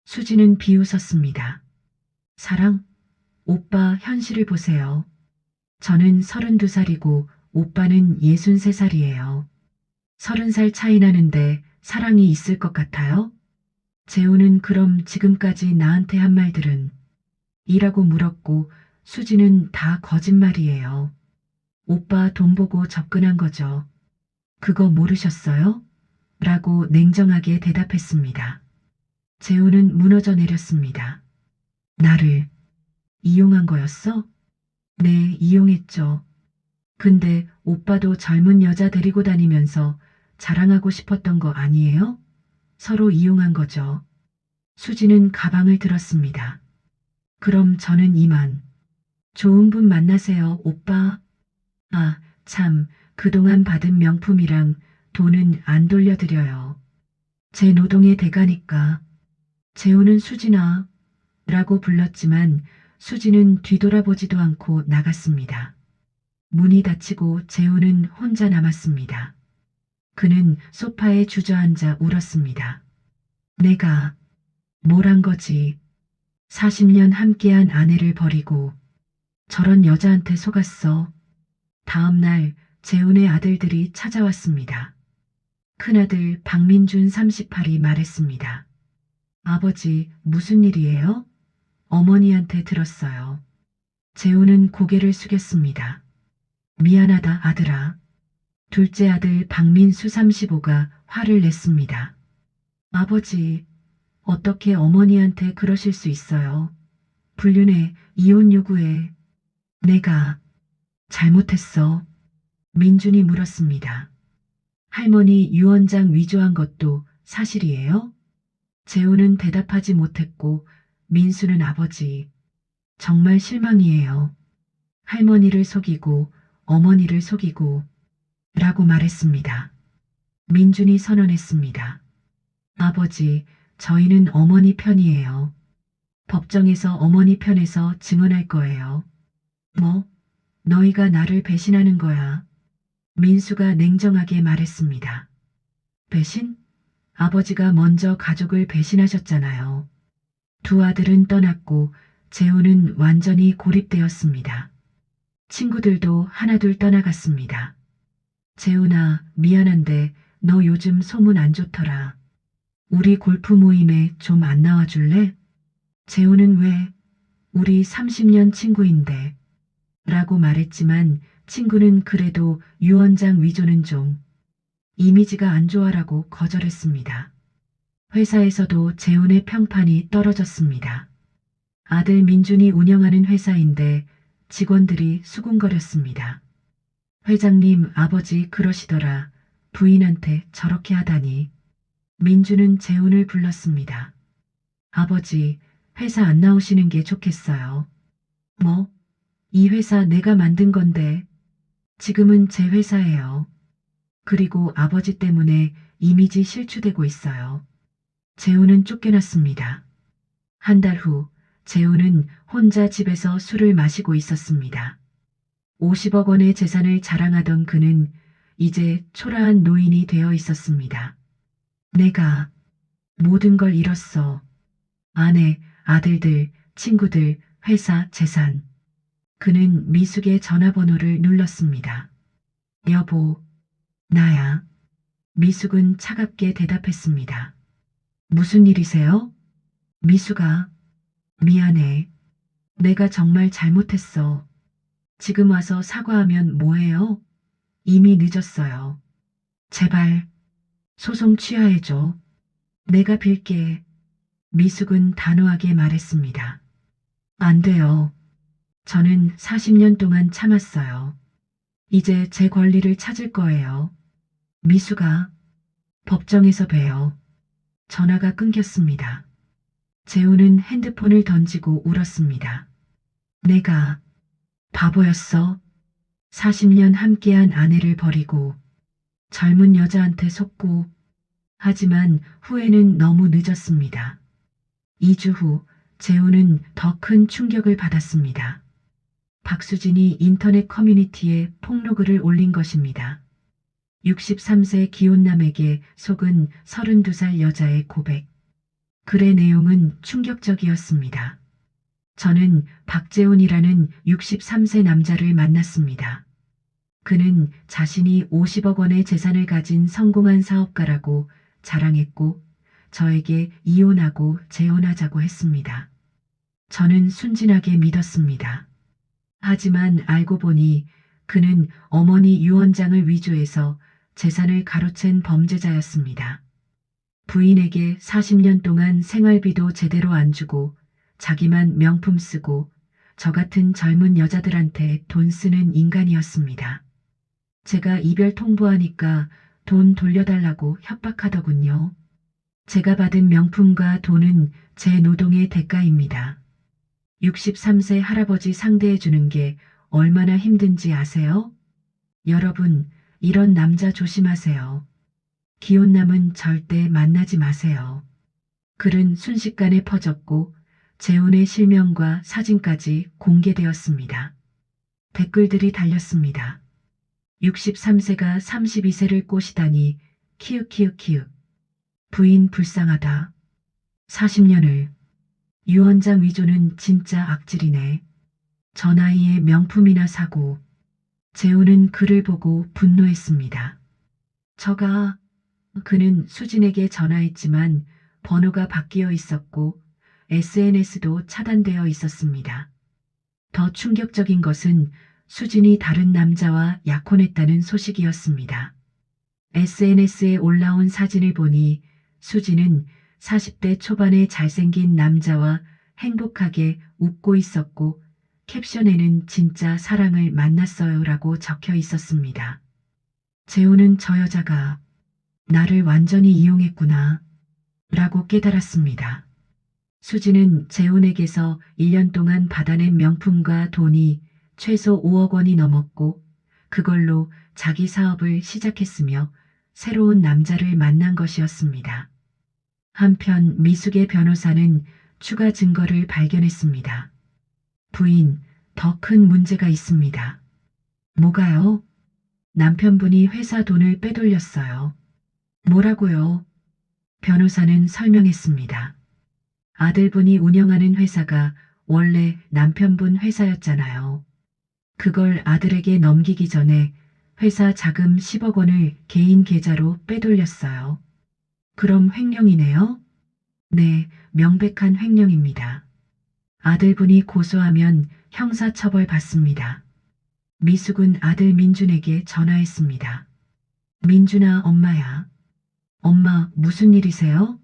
S2: 수진은 비웃었습니다. 사랑? 오빠 현실을 보세요. 저는 32살이고 오빠는 63살이에요. 30살 차이 나는데 사랑이 있을 것 같아요? 재우는 그럼 지금까지 나한테 한 말들은? 이라고 물었고 수진은 다 거짓말이에요. 오빠 돈 보고 접근한 거죠. 그거 모르셨어요? 라고 냉정하게 대답했습니다. 재우는 무너져 내렸습니다. 나를 이용한 거였어? 네, 이용했죠. 근데 오빠도 젊은 여자 데리고 다니면서 자랑하고 싶었던 거 아니에요? 서로 이용한 거죠. 수지는 가방을 들었습니다. 그럼 저는 이만. 좋은 분 만나세요, 오빠. 아, 참, 그동안 받은 명품이랑 돈은 안 돌려드려요. 제 노동의 대가니까. 재우는 수진아, 라고 불렀지만 수지는 뒤돌아보지도 않고 나갔습니다. 문이 닫히고 재우는 혼자 남았습니다. 그는 소파에 주저앉아 울었습니다. 내가 뭘 한 거지? 40년 함께한 아내를 버리고 저런 여자한테 속았어. 다음 날 재훈의 아들들이 찾아왔습니다. 큰아들 박민준 38이 말했습니다. 아버지, 무슨 일이에요? 어머니한테 들었어요. 재훈은 고개를 숙였습니다. 미안하다, 아들아. 둘째 아들 박민수 35가 화를 냈습니다. 아버지, 어떻게 어머니한테 그러실 수 있어요? 불륜해, 이혼 요구해. 내가 잘못했어. 민준이 물었습니다. 할머니 유언장 위조한 것도 사실이에요? 재훈은 대답하지 못했고 민수는 아버지, 정말 실망이에요. 할머니를 속이고 어머니를 속이고 라고 말했습니다. 민준이 선언했습니다. 아버지, 저희는 어머니 편이에요. 법정에서 어머니 편에서 증언할 거예요. 뭐? 너희가 나를 배신하는 거야. 민수가 냉정하게 말했습니다. 배신? 아버지가 먼저 가족을 배신하셨잖아요. 두 아들은 떠났고 재호는 완전히 고립되었습니다. 친구들도 하나둘 떠나갔습니다. 재훈아, 미안한데 너 요즘 소문 안 좋더라. 우리 골프 모임에 좀 안 나와줄래? 재훈은 왜? 우리 30년 친구인데. 라고 말했지만 친구는 그래도 유원장 위조는 좀 이미지가 안 좋아라고 거절했습니다. 회사에서도 재훈의 평판이 떨어졌습니다. 아들 민준이 운영하는 회사인데 직원들이 수군거렸습니다. 회장님 아버지 그러시더라. 부인한테 저렇게 하다니. 민준은 재훈을 불렀습니다. 아버지, 회사 안 나오시는 게 좋겠어요. 뭐? 이 회사 내가 만든 건데. 지금은 제 회사예요. 그리고 아버지 때문에 이미지 실추되고 있어요. 재훈은 쫓겨났습니다. 한 달 후, 재훈은 혼자 집에서 술을 마시고 있었습니다. 50억 원의 재산을 자랑하던 그는 이제 초라한 노인이 되어 있었습니다. 내가 모든 걸 잃었어. 아내, 아들들, 친구들, 회사, 재산. 그는 미숙의 전화번호를 눌렀습니다. 여보, 나야. 미숙은 차갑게 대답했습니다. 무슨 일이세요? 미숙아, 미안해. 내가 정말 잘못했어. 지금 와서 사과하면 뭐해요? 이미 늦었어요. 제발, 소송 취하해줘. 내가 빌게. 미숙은 단호하게 말했습니다. 안 돼요. 저는 40년 동안 참았어요. 이제 제 권리를 찾을 거예요. 미숙아, 법정에서 봬요. 전화가 끊겼습니다. 재훈은 핸드폰을 던지고 울었습니다. 내가 바보였어. 40년 함께한 아내를 버리고 젊은 여자한테 속고 하지만 후회는 너무 늦었습니다. 2주 후 재훈은 더 큰 충격을 받았습니다. 박수진이 인터넷 커뮤니티에 폭로글을 올린 것입니다. 63세 기혼남에게 속은 32살 여자의 고백. 글의 내용은 충격적이었습니다. 저는 박재훈이라는 63세 남자를 만났습니다. 그는 자신이 50억 원의 재산을 가진 성공한 사업가라고 자랑했고 저에게 이혼하고 재혼하자고 했습니다. 저는 순진하게 믿었습니다. 하지만 알고 보니 그는 어머니 유원장을 위조해서 재산을 가로챈 범죄자였습니다. 부인에게 40년 동안 생활비도 제대로 안 주고 자기만 명품 쓰고 저 같은 젊은 여자들한테 돈 쓰는 인간이었습니다. 제가 이별 통보하니까 돈 돌려달라고 협박하더군요. 제가 받은 명품과 돈은 제 노동의 대가입니다. 63세 할아버지 상대해주는 게 얼마나 힘든지 아세요? 여러분, 이런 남자 조심하세요. 기혼남은 절대 만나지 마세요. 글은 순식간에 퍼졌고 재훈의 실명과 사진까지 공개되었습니다. 댓글들이 달렸습니다. 63세가 32세를 꼬시다니 키읔키읔키읔. 부인 불쌍하다. 40년을. 유원장 위조는 진짜 악질이네. 저 나이에 명품이나 사고. 재훈은 글을 보고 분노했습니다. 그는 수진에게 전화했지만 번호가 바뀌어 있었고 SNS도 차단되어 있었습니다. 더 충격적인 것은 수진이 다른 남자와 약혼했다는 소식이었습니다. SNS에 올라온 사진을 보니 수진은 40대 초반의 잘생긴 남자와 행복하게 웃고 있었고 캡션에는 진짜 사랑을 만났어요라고 적혀 있었습니다. 재훈은 저 여자가 나를 완전히 이용했구나 라고 깨달았습니다. 수진은 재훈에게서 1년 동안 받아낸 명품과 돈이 최소 5억 원이 넘었고 그걸로 자기 사업을 시작했으며 새로운 남자를 만난 것이었습니다. 한편 미숙의 변호사는 추가 증거를 발견했습니다. 부인, 더 큰 문제가 있습니다. 뭐가요? 남편분이 회사 돈을 빼돌렸어요. 뭐라고요? 변호사는 설명했습니다. 아들분이 운영하는 회사가 원래 남편분 회사였잖아요. 그걸 아들에게 넘기기 전에 회사 자금 10억 원을 개인 계좌로 빼돌렸어요. 그럼 횡령이네요? 네, 명백한 횡령입니다. 아들분이 고소하면 형사처벌 받습니다. 미숙은 아들 민준에게 전화했습니다. 민준아, 엄마야. 엄마, 무슨 일이세요?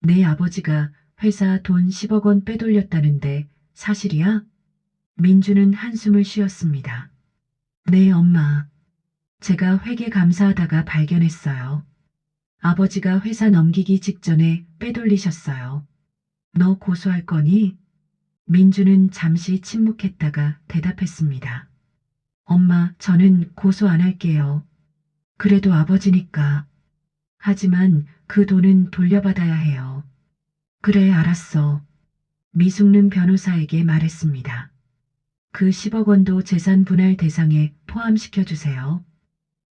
S2: 내 아버지가 회사 돈 10억 원 빼돌렸다는데 사실이야? 민준은 한숨을 쉬었습니다. 네, 엄마. 제가 회계 감사하다가 발견했어요. 아버지가 회사 넘기기 직전에 빼돌리셨어요. 너 고소할 거니? 민주는 잠시 침묵했다가 대답했습니다. 엄마, 저는 고소 안 할게요. 그래도 아버지니까. 하지만 그 돈은 돌려받아야 해요. 그래, 알았어. 미숙는 변호사에게 말했습니다. 그 10억 원도 재산 분할 대상에 포함시켜 주세요.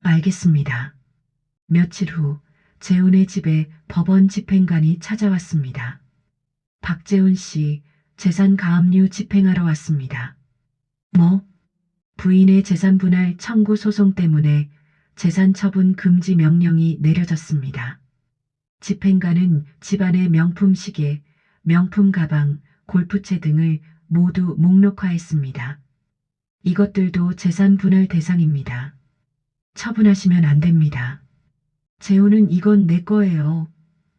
S2: 알겠습니다. 며칠 후 재훈의 집에 법원 집행관이 찾아왔습니다. 박재훈 씨, 재산 가압류 집행하러 왔습니다. 뭐? 부인의 재산 분할 청구 소송 때문에 재산 처분 금지 명령이 내려졌습니다. 집행관은 집안의 명품 시계, 명품 가방, 골프채 등을 모두 목록화했습니다. 이것들도 재산 분할 대상입니다. 처분하시면 안 됩니다. 재훈은 이건 내 거예요.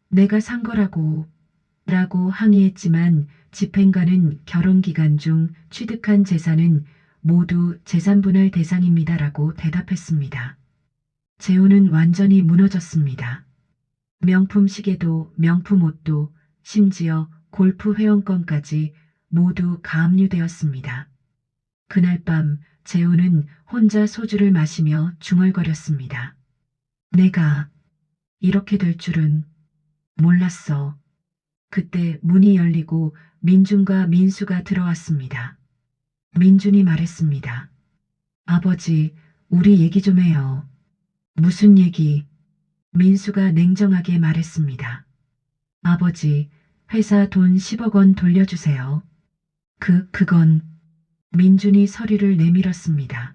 S2: 내가 산 거라고. 라고 항의했지만 집행관은 결혼 기간 중 취득한 재산은 모두 재산 분할 대상입니다라고 대답했습니다. 재훈은 완전히 무너졌습니다. 명품 시계도 명품 옷도 심지어 골프 회원권까지 모두 가압류되었습니다. 그날 밤 재훈은 혼자 소주를 마시며 중얼거렸습니다. 내가 이렇게 될 줄은 몰랐어. 그때 문이 열리고 민준과 민수가 들어왔습니다. 민준이 말했습니다. 아버지, 우리 얘기 좀 해요. 무슨 얘기? 민수가 냉정하게 말했습니다. 아버지, 회사 돈 10억 원 돌려주세요. 그건 민준이 서류를 내밀었습니다.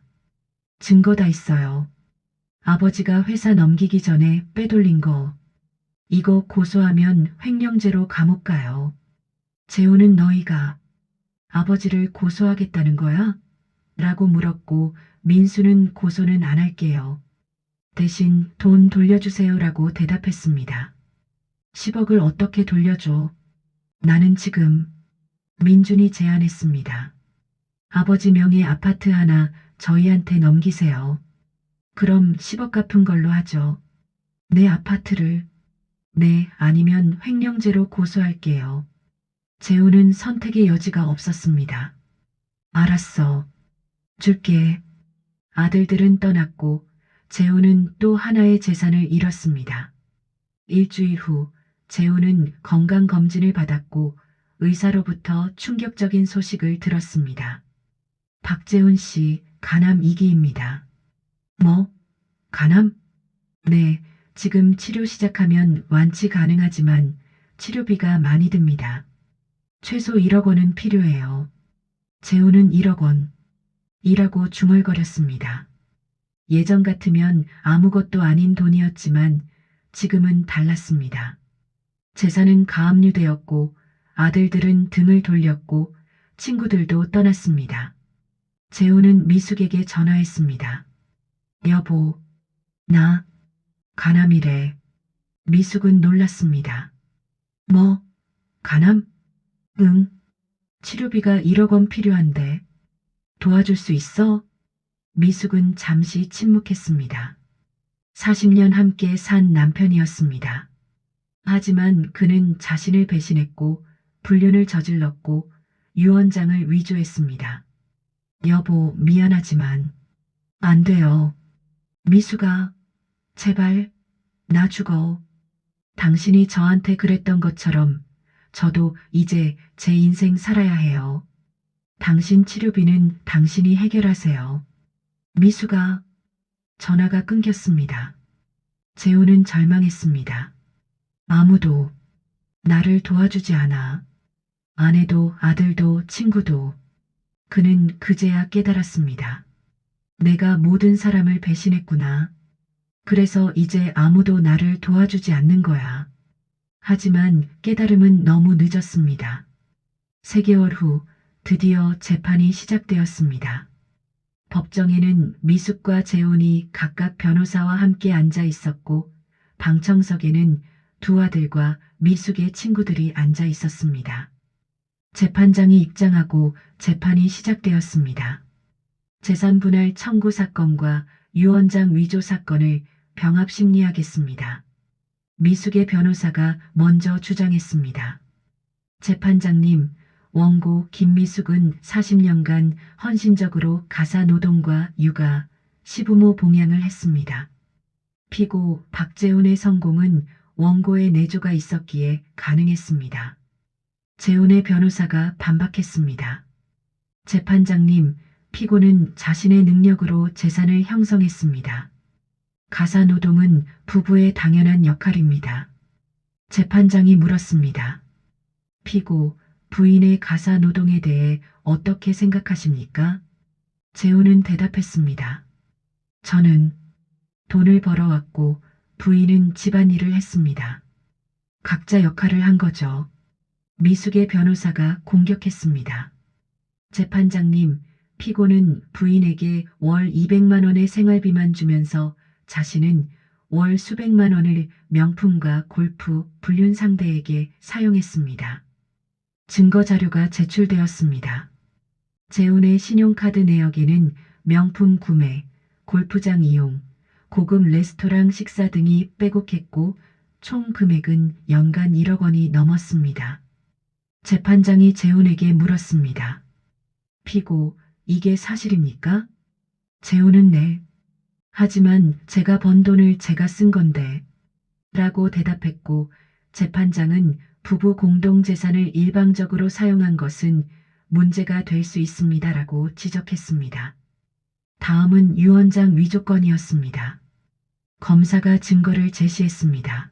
S2: 증거 다 있어요. 아버지가 회사 넘기기 전에 빼돌린 거. 이거 고소하면 횡령죄로 감옥 가요. 재훈은 너희가 아버지를 고소하겠다는 거야? 라고 물었고 민수는 고소는 안 할게요. 대신 돈 돌려주세요라고 대답했습니다. 10억을 어떻게 돌려줘? 나는 지금 민준이 제안했습니다. 아버지 명의 아파트 하나 저희한테 넘기세요. 그럼 10억 갚은 걸로 하죠. 내 아파트를. 네, 아니면 횡령죄로 고소할게요. 재훈은 선택의 여지가 없었습니다. 알았어. 줄게. 아들들은 떠났고 재훈은 또 하나의 재산을 잃었습니다. 일주일 후 재훈은 건강검진을 받았고 의사로부터 충격적인 소식을 들었습니다. 박재훈 씨, 간암 2기입니다. 뭐? 간암? 네, 지금 치료 시작하면 완치 가능하지만 치료비가 많이 듭니다. 최소 1억 원은 필요해요. 재훈은 1억 원. 이라고 중얼거렸습니다. 예전 같으면 아무것도 아닌 돈이었지만 지금은 달랐습니다. 재산은 가압류되었고 아들들은 등을 돌렸고 친구들도 떠났습니다. 재훈은 미숙에게 전화했습니다. 여보, 나 간암이래. 미숙은 놀랐습니다. 뭐? 간암? 응. 치료비가 1억 원 필요한데. 도와줄 수 있어? 미숙은 잠시 침묵했습니다. 40년 함께 산 남편이었습니다. 하지만 그는 자신을 배신했고 불륜을 저질렀고 유언장을 위조했습니다. 여보, 미안하지만 안 돼요. 미숙아, 제발 나 죽어. 당신이 저한테 그랬던 것처럼 저도 이제 제 인생 살아야 해요. 당신 치료비는 당신이 해결하세요. 미숙아. 전화가 끊겼습니다. 재훈은 절망했습니다. 아무도 나를 도와주지 않아. 아내도 아들도 친구도. 그는 그제야 깨달았습니다. 내가 모든 사람을 배신했구나. 그래서 이제 아무도 나를 도와주지 않는 거야. 하지만 깨달음은 너무 늦었습니다. 3개월 후 드디어 재판이 시작되었습니다. 법정에는 미숙과 재훈이 각각 변호사와 함께 앉아 있었고 방청석에는 두 아들과 미숙의 친구들이 앉아 있었습니다. 재판장이 입장하고 재판이 시작되었습니다. 재산분할 청구 사건과 유언장 위조 사건을 병합 심리하겠습니다. 미숙의 변호사가 먼저 주장했습니다. 재판장님, 원고 김미숙은 40년간 헌신적으로 가사노동과 육아, 시부모 봉양을 했습니다. 피고 박재훈의 성공은 원고의 내조가 있었기에 가능했습니다. 재훈의 변호사가 반박했습니다. 재판장님, 피고는 자신의 능력으로 재산을 형성했습니다. 가사노동은 부부의 당연한 역할입니다. 재판장이 물었습니다. 피고, 부인의 가사노동에 대해 어떻게 생각하십니까? 재훈은 대답했습니다. 저는 돈을 벌어왔고 부인은 집안일을 했습니다. 각자 역할을 한 거죠. 미숙의 변호사가 공격했습니다. 재판장님, 피고는 부인에게 월 200만 원의 생활비만 주면서 자신은 월 수백만 원을 명품과 골프, 불륜 상대에게 사용했습니다. 증거 자료가 제출되었습니다. 재훈의 신용카드 내역에는 명품 구매, 골프장 이용, 고급 레스토랑 식사 등이 빼곡했고 총 금액은 연간 1억 원이 넘었습니다. 재판장이 재훈에게 물었습니다. 피고, 이게 사실입니까? 재훈은 네. 하지만 제가 번 돈을 제가 쓴 건데 라고 대답했고 재판장은 부부 공동재산을 일방적으로 사용한 것은 문제가 될 수 있습니다라고 지적했습니다. 다음은 유언장 위조건이었습니다. 검사가 증거를 제시했습니다.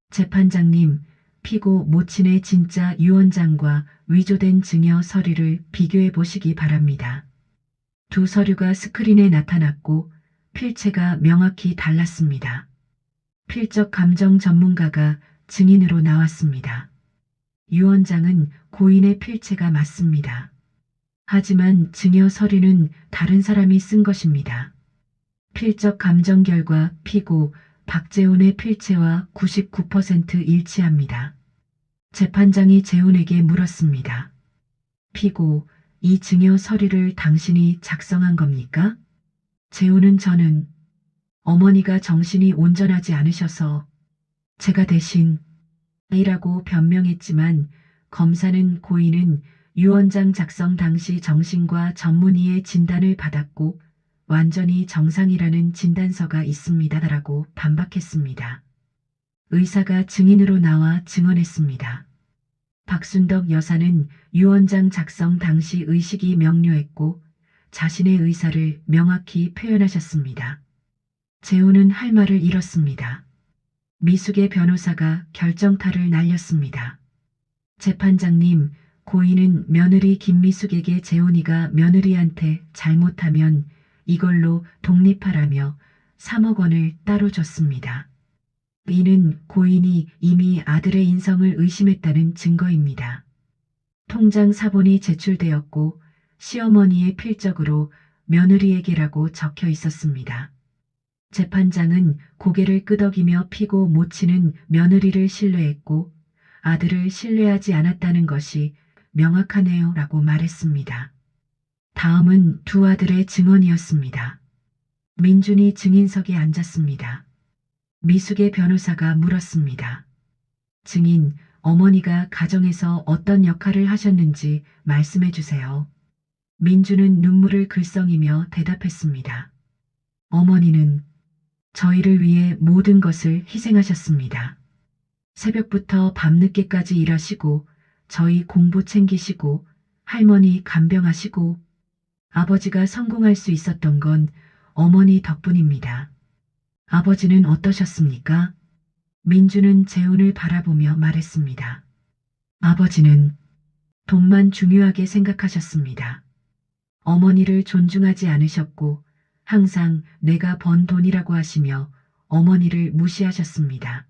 S2: 재판장님, 피고 모친의 진짜 유언장과 위조된 증여 서류를 비교해 보시기 바랍니다. 두 서류가 스크린에 나타났고 필체가 명확히 달랐습니다. 필적 감정 전문가가 증인으로 나왔습니다. 유언장은 고인의 필체가 맞습니다. 하지만 증여 서류는 다른 사람이 쓴 것입니다. 필적 감정 결과 피고 박재훈의 필체와 99% 일치합니다. 재판장이 재훈에게 물었습니다. 피고, 이 증여 서류를 당신이 작성한 겁니까? 재훈은 저는 어머니가 정신이 온전하지 않으셔서 제가 대신 이라고 변명했지만 검사는 고인은 유언장 작성 당시 정신과 전문의의 진단을 받았고 완전히 정상이라는 진단서가 있습니다라고 반박했습니다. 의사가 증인으로 나와 증언했습니다. 박순덕 여사는 유언장 작성 당시 의식이 명료했고 자신의 의사를 명확히 표현하셨습니다. 재훈은 할 말을 잃었습니다. 미숙의 변호사가 결정타를 날렸습니다. 재판장님, 고인은 며느리 김미숙에게 재훈이가 며느리한테 잘못하면 이걸로 독립하라며 3억 원을 따로 줬습니다. 이는 고인이 이미 아들의 인성을 의심했다는 증거입니다. 통장 사본이 제출되었고 시어머니의 필적으로 며느리에게라고 적혀 있었습니다. 재판장은 고개를 끄덕이며 피고 모친은 며느리를 신뢰했고 아들을 신뢰하지 않았다는 것이 명확하네요 라고 말했습니다. 다음은 두 아들의 증언이었습니다. 민준이 증인석에 앉았습니다. 미숙의 변호사가 물었습니다. 증인, 어머니가 가정에서 어떤 역할을 하셨는지 말씀해 주세요. 민준은 눈물을 글썽이며 대답했습니다. 어머니는 저희를 위해 모든 것을 희생하셨습니다. 새벽부터 밤늦게까지 일하시고 저희 공부 챙기시고 할머니 간병하시고 아버지가 성공할 수 있었던 건 어머니 덕분입니다. 아버지는 어떠셨습니까? 민주는 재훈을 바라보며 말했습니다. 아버지는 돈만 중요하게 생각하셨습니다. 어머니를 존중하지 않으셨고 항상 내가 번 돈이라고 하시며 어머니를 무시하셨습니다.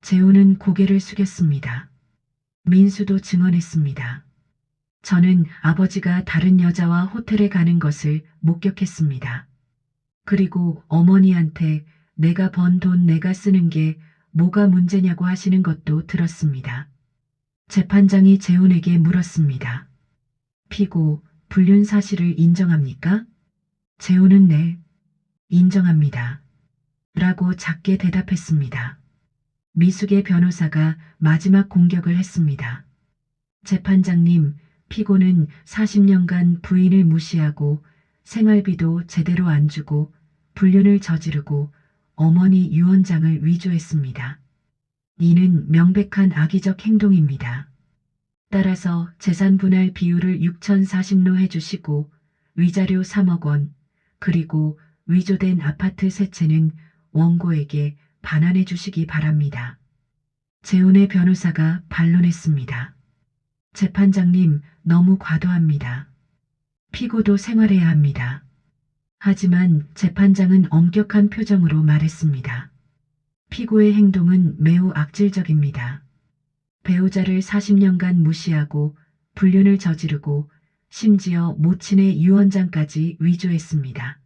S2: 재우는 고개를 숙였습니다. 민수도 증언했습니다. 저는 아버지가 다른 여자와 호텔에 가는 것을 목격했습니다. 그리고 어머니한테 내가 번 돈 내가 쓰는 게 뭐가 문제냐고 하시는 것도 들었습니다. 재판장이 재훈에게 물었습니다. 피고, 불륜 사실을 인정합니까? 재훈은 네, 인정합니다. 라고 작게 대답했습니다. 미숙의 변호사가 마지막 공격을 했습니다. 재판장님, 피고는 40년간 부인을 무시하고 생활비도 제대로 안 주고 불륜을 저지르고 어머니 유언장을 위조했습니다. 이는 명백한 악의적 행동입니다. 따라서 재산 분할 비율을 6,040로 해주시고 위자료 3억 원, 그리고 위조된 아파트 세 채는 원고에게 반환해 주시기 바랍니다. 재훈의 변호사가 반론했습니다. 재판장님, 너무 과도합니다. 피고도 생활해야 합니다. 하지만 재판장은 엄격한 표정으로 말했습니다. 피고의 행동은 매우 악질적입니다. 배우자를 40년간 무시하고 불륜을 저지르고 심지어 모친의 유언장까지 위조했습니다.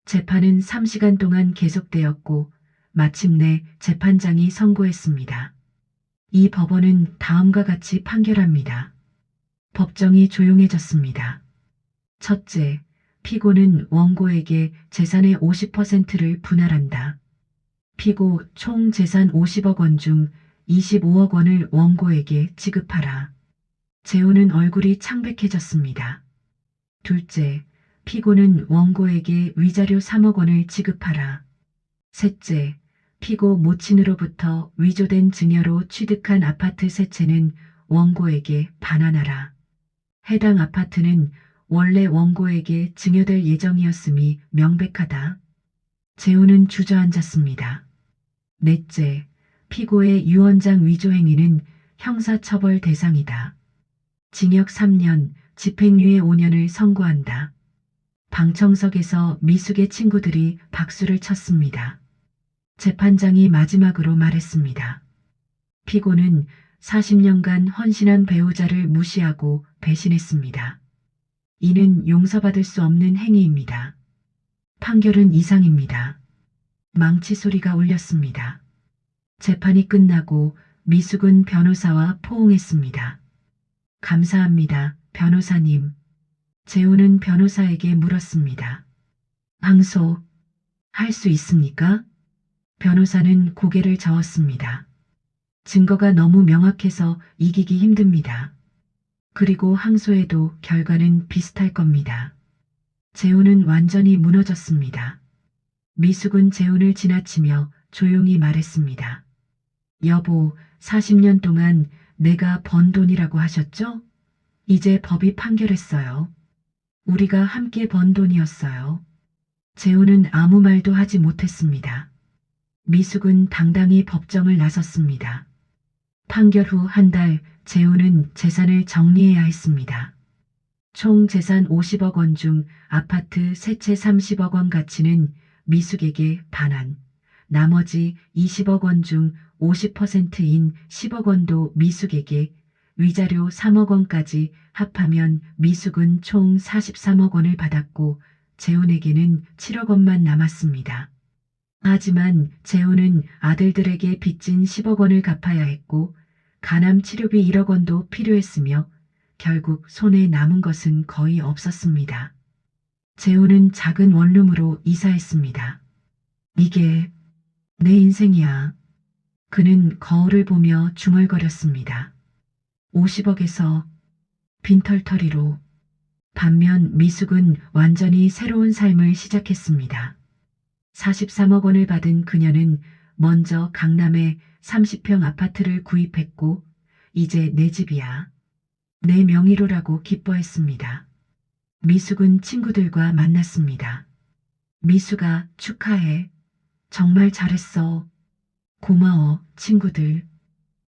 S2: 재판은 3시간 동안 계속되었고 마침내 재판장이 선고했습니다. 이 법원은 다음과 같이 판결합니다. 법정이 조용해졌습니다. 첫째, 피고는 원고에게 재산의 50%를 분할한다. 피고 총 재산 50억 원 중 25억 원을 원고에게 지급하라. 재훈은 얼굴이 창백해졌습니다. 둘째, 피고는 원고에게 위자료 3억 원을 지급하라. 셋째, 피고 모친으로부터 위조된 증여로 취득한 아파트 세 채는 원고에게 반환하라. 해당 아파트는 원래 원고에게 증여될 예정이었음이 명백하다. 재훈은 주저앉았습니다. 넷째, 피고의 유언장 위조 행위는 형사처벌 대상이다. 징역 3년, 집행유예 5년을 선고한다. 방청석에서 미숙의 친구들이 박수를 쳤습니다. 재판장이 마지막으로 말했습니다. 피고는 40년간 헌신한 배우자를 무시하고 배신했습니다. 이는 용서받을 수 없는 행위입니다. 판결은 이상입니다. 망치 소리가 울렸습니다. 재판이 끝나고 미숙은 변호사와 포옹했습니다. 감사합니다, 변호사님. 재훈은 변호사에게 물었습니다. 항소, 할 수 있습니까? 변호사는 고개를 저었습니다. 증거가 너무 명확해서 이기기 힘듭니다. 그리고 항소해도 결과는 비슷할 겁니다. 재훈은 완전히 무너졌습니다. 미숙은 재훈을 지나치며 조용히 말했습니다. 여보, 40년 동안 내가 번 돈이라고 하셨죠? 이제 법이 판결했어요. 우리가 함께 번 돈이었어요. 재훈은 아무 말도 하지 못했습니다. 미숙은 당당히 법정을 나섰습니다. 판결 후 한 달 재훈은 재산을 정리해야 했습니다. 총 재산 50억 원 중 아파트 세 채 30억 원 가치는 미숙에게 반환, 나머지 20억 원 중 50%인 10억 원도 미숙에게, 위자료 3억 원까지 합하면 미숙은 총 43억 원을 받았고 재훈에게는 7억 원만 남았습니다. 하지만 재훈은 아들들에게 빚진 10억 원을 갚아야 했고 간암 치료비 1억 원도 필요했으며 결국 손에 남은 것은 거의 없었습니다. 재훈은 작은 원룸으로 이사했습니다. 이게 내 인생이야. 그는 거울을 보며 중얼거렸습니다. 50억에서 빈털터리로. 반면 미숙은 완전히 새로운 삶을 시작했습니다. 43억 원을 받은 그녀는 먼저 강남에 30평 아파트를 구입했고 이제 내 집이야. 내 명의로라고 기뻐했습니다. 미숙은 친구들과 만났습니다. 미숙아, 축하해. 정말 잘했어. 고마워, 친구들.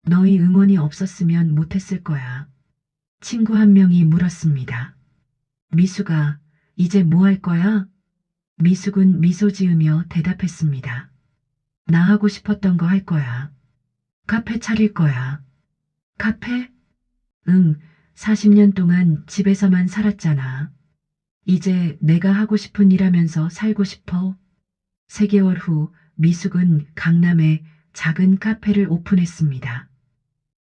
S2: 너희 응원이 없었으면 못했을 거야. 친구 한 명이 물었습니다. 미수가 이제 뭐 할 거야? 미숙은 미소 지으며 대답했습니다. 나 하고 싶었던 거 할 거야. 카페 차릴 거야. 카페? 응, 40년 동안 집에서만 살았잖아. 이제 내가 하고 싶은 일 하면서 살고 싶어. 3개월 후 미숙은 강남에 작은 카페를 오픈했습니다.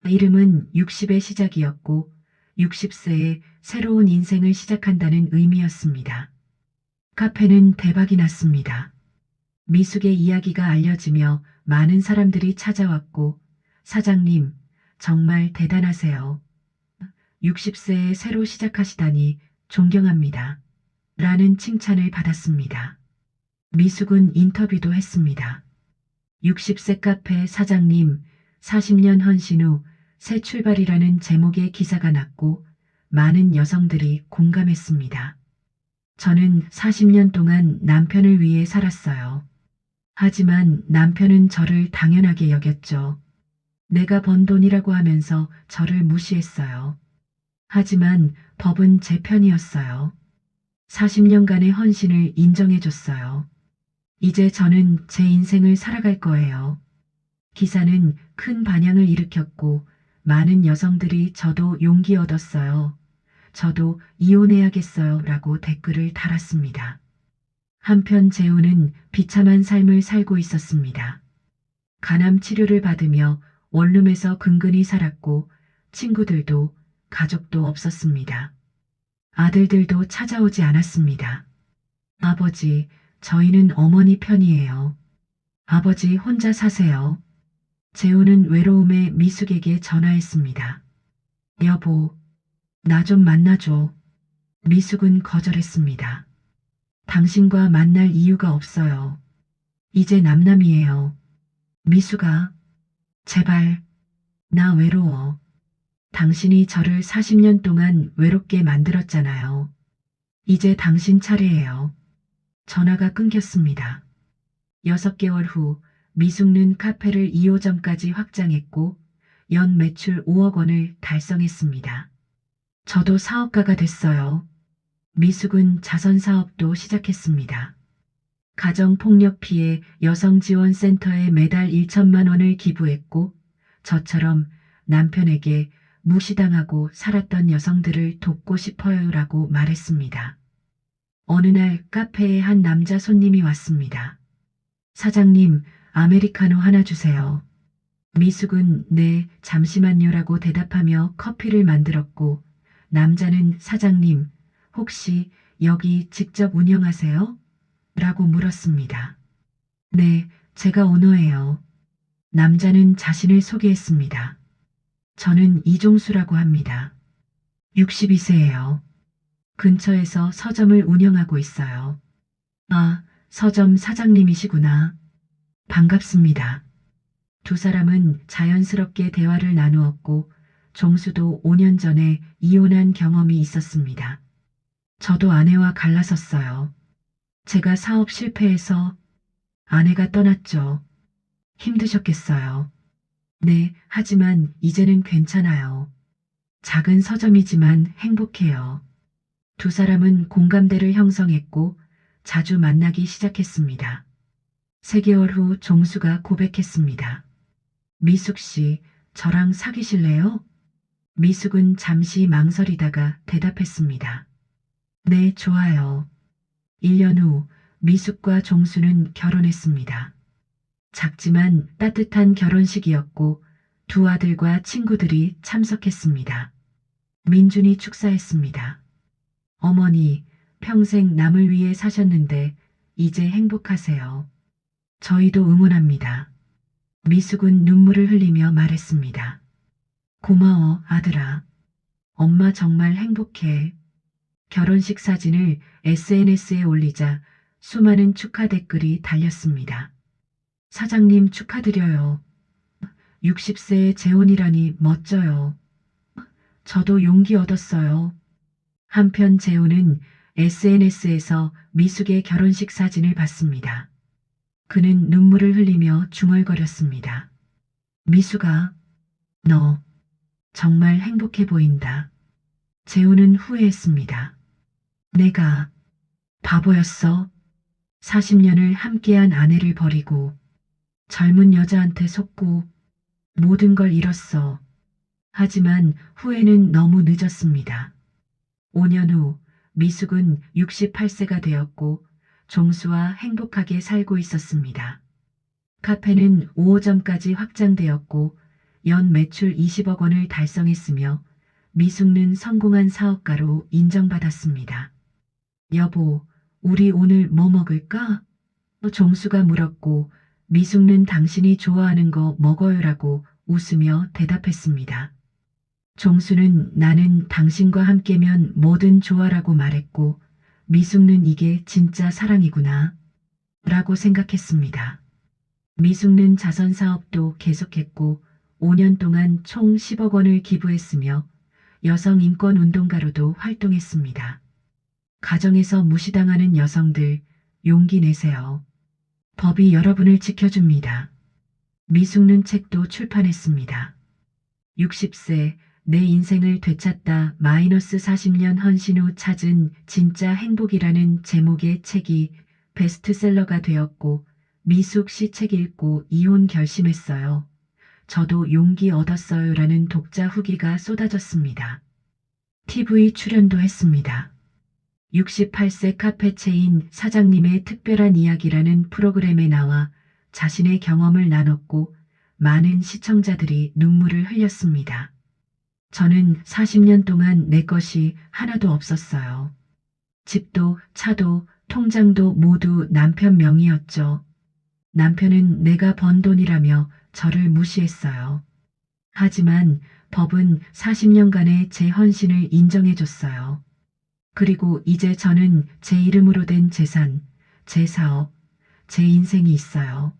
S2: 이름은 60의 시작이었고 60세에 새로운 인생을 시작한다는 의미였습니다. 카페는 대박이 났습니다. 미숙의 이야기가 알려지며 많은 사람들이 찾아왔고 사장님, 정말 대단하세요. 60세에 새로 시작하시다니 존경합니다. 라는 칭찬을 받았습니다. 미숙은 인터뷰도 했습니다. 60세 카페 사장님, 40년 헌신 후 새 출발이라는 제목의 기사가 났고 많은 여성들이 공감했습니다. 저는 40년 동안 남편을 위해 살았어요. 하지만 남편은 저를 당연하게 여겼죠. 내가 번 돈이라고 하면서 저를 무시했어요. 하지만 법은 제 편이었어요. 40년간의 헌신을 인정해줬어요. 이제 저는 제 인생을 살아갈 거예요. 기사는 큰 반향을 일으켰고 많은 여성들이 저도 용기 얻었어요. 저도 이혼해야겠어요 라고 댓글을 달았습니다. 한편 재우는 비참한 삶을 살고 있었습니다. 간암 치료를 받으며 원룸에서 근근히 살았고 친구들도 가족도 없었습니다. 아들들도 찾아오지 않았습니다. 아버지, 저희는 어머니 편이에요. 아버지 혼자 사세요. 재우는 외로움에 미숙에게 전화했습니다. 여보, 나 좀 만나줘. 미숙은 거절했습니다. 당신과 만날 이유가 없어요. 이제 남남이에요. 미숙아, 제발, 나 외로워. 당신이 저를 40년 동안 외롭게 만들었잖아요. 이제 당신 차례예요. 전화가 끊겼습니다. 6개월 후 미숙는 카페를 2호점까지 확장했고 연 매출 5억 원을 달성했습니다. 저도 사업가가 됐어요. 미숙은 자선 사업도 시작했습니다. 가정폭력 피해 여성지원센터에 매달 1천만 원을 기부했고 저처럼 남편에게 무시당하고 살았던 여성들을 돕고 싶어요라고 말했습니다. 어느 날 카페에 한 남자 손님이 왔습니다. 사장님, 아메리카노 하나 주세요. 미숙은 네, 잠시만요라고 대답하며 커피를 만들었고 남자는 사장님, 혹시 여기 직접 운영하세요? 라고 물었습니다. 네, 제가 오너예요. 남자는 자신을 소개했습니다. 저는 이종수라고 합니다. 62세예요. 근처에서 서점을 운영하고 있어요. 아, 서점 사장님이시구나. 반갑습니다. 두 사람은 자연스럽게 대화를 나누었고 종수도 5년 전에 이혼한 경험이 있었습니다. 저도 아내와 갈라섰어요. 제가 사업 실패해서 아내가 떠났죠. 힘드셨겠어요. 네, 하지만 이제는 괜찮아요. 작은 서점이지만 행복해요. 두 사람은 공감대를 형성했고 자주 만나기 시작했습니다. 3개월 후 종수가 고백했습니다. 미숙 씨, 저랑 사귀실래요? 미숙은 잠시 망설이다가 대답했습니다. 네, 좋아요. 1년 후 미숙과 종수는 결혼했습니다. 작지만 따뜻한 결혼식이었고 두 아들과 친구들이 참석했습니다. 민준이 축사했습니다. 어머니, 평생 남을 위해 사셨는데 이제 행복하세요. 저희도 응원합니다. 미숙은 눈물을 흘리며 말했습니다. 고마워, 아들아. 엄마 정말 행복해. 결혼식 사진을 SNS에 올리자 수많은 축하 댓글이 달렸습니다. 사장님 축하드려요. 60세의 재혼이라니 멋져요. 저도 용기 얻었어요. 한편 재혼은 SNS에서 미숙의 결혼식 사진을 봤습니다. 그는 눈물을 흘리며 중얼거렸습니다. 미숙아, 너 정말 행복해 보인다. 재우는 후회했습니다. 내가 바보였어. 40년을 함께한 아내를 버리고 젊은 여자한테 속고 모든 걸 잃었어. 하지만 후회는 너무 늦었습니다. 5년 후 미숙은 68세가 되었고 종수와 행복하게 살고 있었습니다. 카페는 5호점까지 확장되었고 연 매출 20억 원을 달성했으며 미숙는 성공한 사업가로 인정받았습니다. 여보, 우리 오늘 뭐 먹을까? 종수가 물었고 미숙는 당신이 좋아하는 거 먹어요라고 웃으며 대답했습니다. 종수는 나는 당신과 함께면 뭐든 좋아라고 말했고 미숙는 이게 진짜 사랑이구나 라고 생각했습니다. 미숙는 자선 사업도 계속했고 5년 동안 총 10억 원을 기부했으며 여성 인권 운동가로도 활동했습니다. 가정에서 무시당하는 여성들 용기 내세요. 법이 여러분을 지켜줍니다. 미숙는 책도 출판했습니다. 60세 내 인생을 되찾다 -40년 헌신 후 찾은 진짜 행복이라는 제목의 책이 베스트셀러가 되었고 미숙 씨 책 읽고 이혼 결심했어요. 저도 용기 얻었어요 라는 독자 후기가 쏟아졌습니다. TV 출연도 했습니다. 68세 카페 체인 사장님의 특별한 이야기라는 프로그램에 나와 자신의 경험을 나눴고 많은 시청자들이 눈물을 흘렸습니다. 저는 40년 동안 내 것이 하나도 없었어요. 집도 차도 통장도 모두 남편 명의였죠. 남편은 내가 번 돈이라며 저를 무시했어요. 하지만 법은 40년간의 제 헌신을 인정해줬어요. 그리고 이제 저는 제 이름으로 된 재산, 제 사업, 제 인생이 있어요.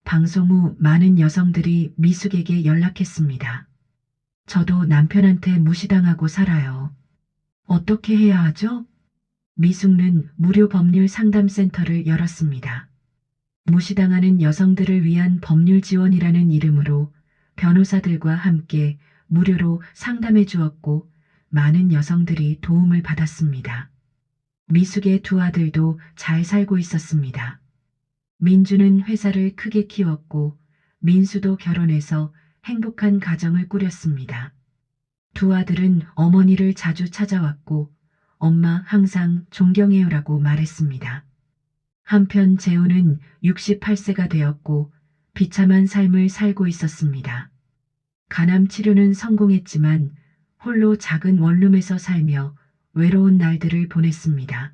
S2: 방송 후 많은 여성들이 미숙에게 연락했습니다. 저도 남편한테 무시당하고 살아요. 어떻게 해야 하죠? 미숙는 무료 법률 상담센터를 열었습니다. 무시당하는 여성들을 위한 법률 지원이라는 이름으로 변호사들과 함께 무료로 상담해 주었고 많은 여성들이 도움을 받았습니다. 미숙의 두 아들도 잘 살고 있었습니다. 민주는 회사를 크게 키웠고 민수도 결혼해서 행복한 가정을 꾸렸습니다. 두 아들은 어머니를 자주 찾아왔고 엄마 항상 존경해요라고 말했습니다. 한편 재우는 68세가 되었고 비참한 삶을 살고 있었습니다. 간암 치료는 성공했지만 홀로 작은 원룸에서 살며 외로운 날들을 보냈습니다.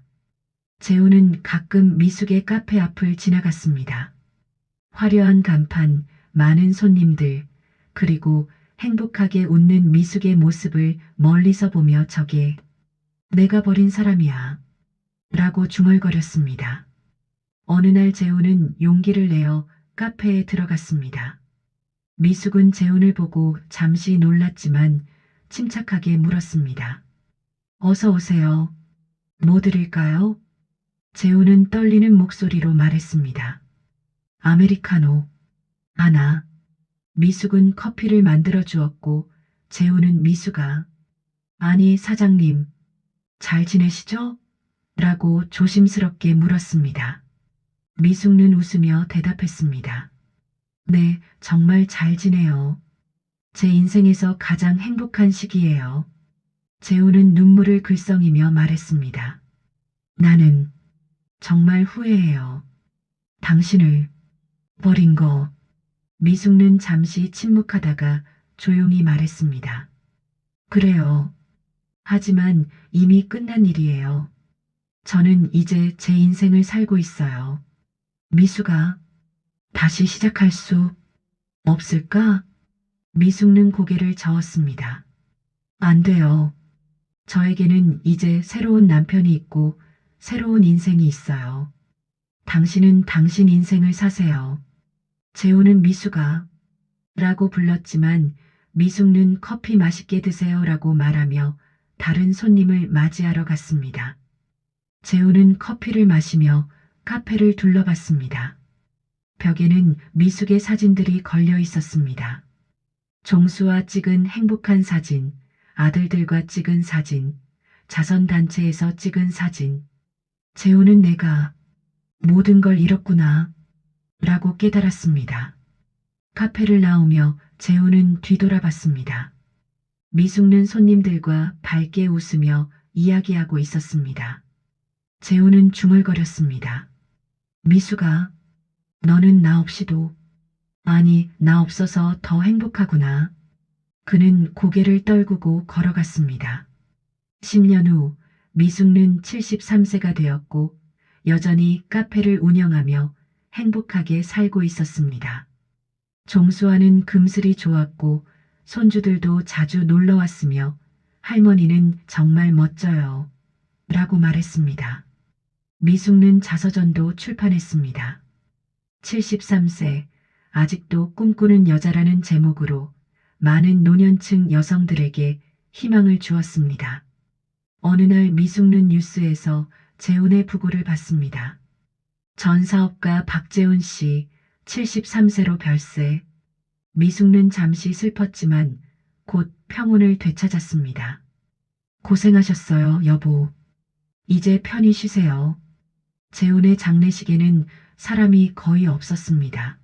S2: 재우는 가끔 미숙의 카페 앞을 지나갔습니다. 화려한 간판, 많은 손님들, 그리고 행복하게 웃는 미숙의 모습을 멀리서 보며 저게 내가 버린 사람이야 라고 중얼거렸습니다. 어느 날 재우는 용기를 내어 카페에 들어갔습니다. 미숙은 재훈을 보고 잠시 놀랐지만 침착하게 물었습니다. 어서 오세요. 뭐 드릴까요? 재훈은 떨리는 목소리로 말했습니다. 아메리카노. 하나. 미숙은 커피를 만들어 주었고 재훈은 미숙아. 아니 사장님. 잘 지내시죠? 라고 조심스럽게 물었습니다. 미숙는 웃으며 대답했습니다. 네, 정말 잘 지내요. 제 인생에서 가장 행복한 시기예요. 재우는 눈물을 글썽이며 말했습니다. 나는 정말 후회해요. 당신을 버린 거. 미숙는 잠시 침묵하다가 조용히 말했습니다. 그래요. 하지만 이미 끝난 일이에요. 저는 이제 제 인생을 살고 있어요. 미숙아, 다시 시작할 수 없을까? 미숙는 고개를 저었습니다. 안 돼요. 저에게는 이제 새로운 남편이 있고 새로운 인생이 있어요. 당신은 당신 인생을 사세요. 재우는 미숙아 라고 불렀지만 미숙는 커피 맛있게 드세요 라고 말하며 다른 손님을 맞이하러 갔습니다. 재우는 커피를 마시며 카페를 둘러봤습니다. 벽에는 미숙의 사진들이 걸려 있었습니다. 종수와 찍은 행복한 사진, 아들들과 찍은 사진, 자선단체에서 찍은 사진. 재우는 내가 모든 걸 잃었구나 라고 깨달았습니다. 카페를 나오며 재우는 뒤돌아봤습니다. 미숙는 손님들과 밝게 웃으며 이야기하고 있었습니다. 재우는 중얼거렸습니다. 미숙아, 너는 나 없이도, 아니, 나 없어서 더 행복하구나. 그는 고개를 떨구고 걸어갔습니다. 10년 후 미숙는 73세가 되었고 여전히 카페를 운영하며 행복하게 살고 있었습니다. 종수와는 금슬이 좋았고 손주들도 자주 놀러 왔으며 할머니는 정말 멋져요. 라고 말했습니다. 미숙는 자서전도 출판했습니다. 73세, 아직도 꿈꾸는 여자라는 제목으로 많은 노년층 여성들에게 희망을 주었습니다. 어느 날 미숙는 뉴스에서 재훈의 부고를 봤습니다. 전 사업가 박재훈 씨 73세로 별세. 미숙는 잠시 슬펐지만 곧 평온을 되찾았습니다. 고생하셨어요, 여보. 이제 편히 쉬세요. 재훈의 장례식에는 사람이 거의 없었습니다.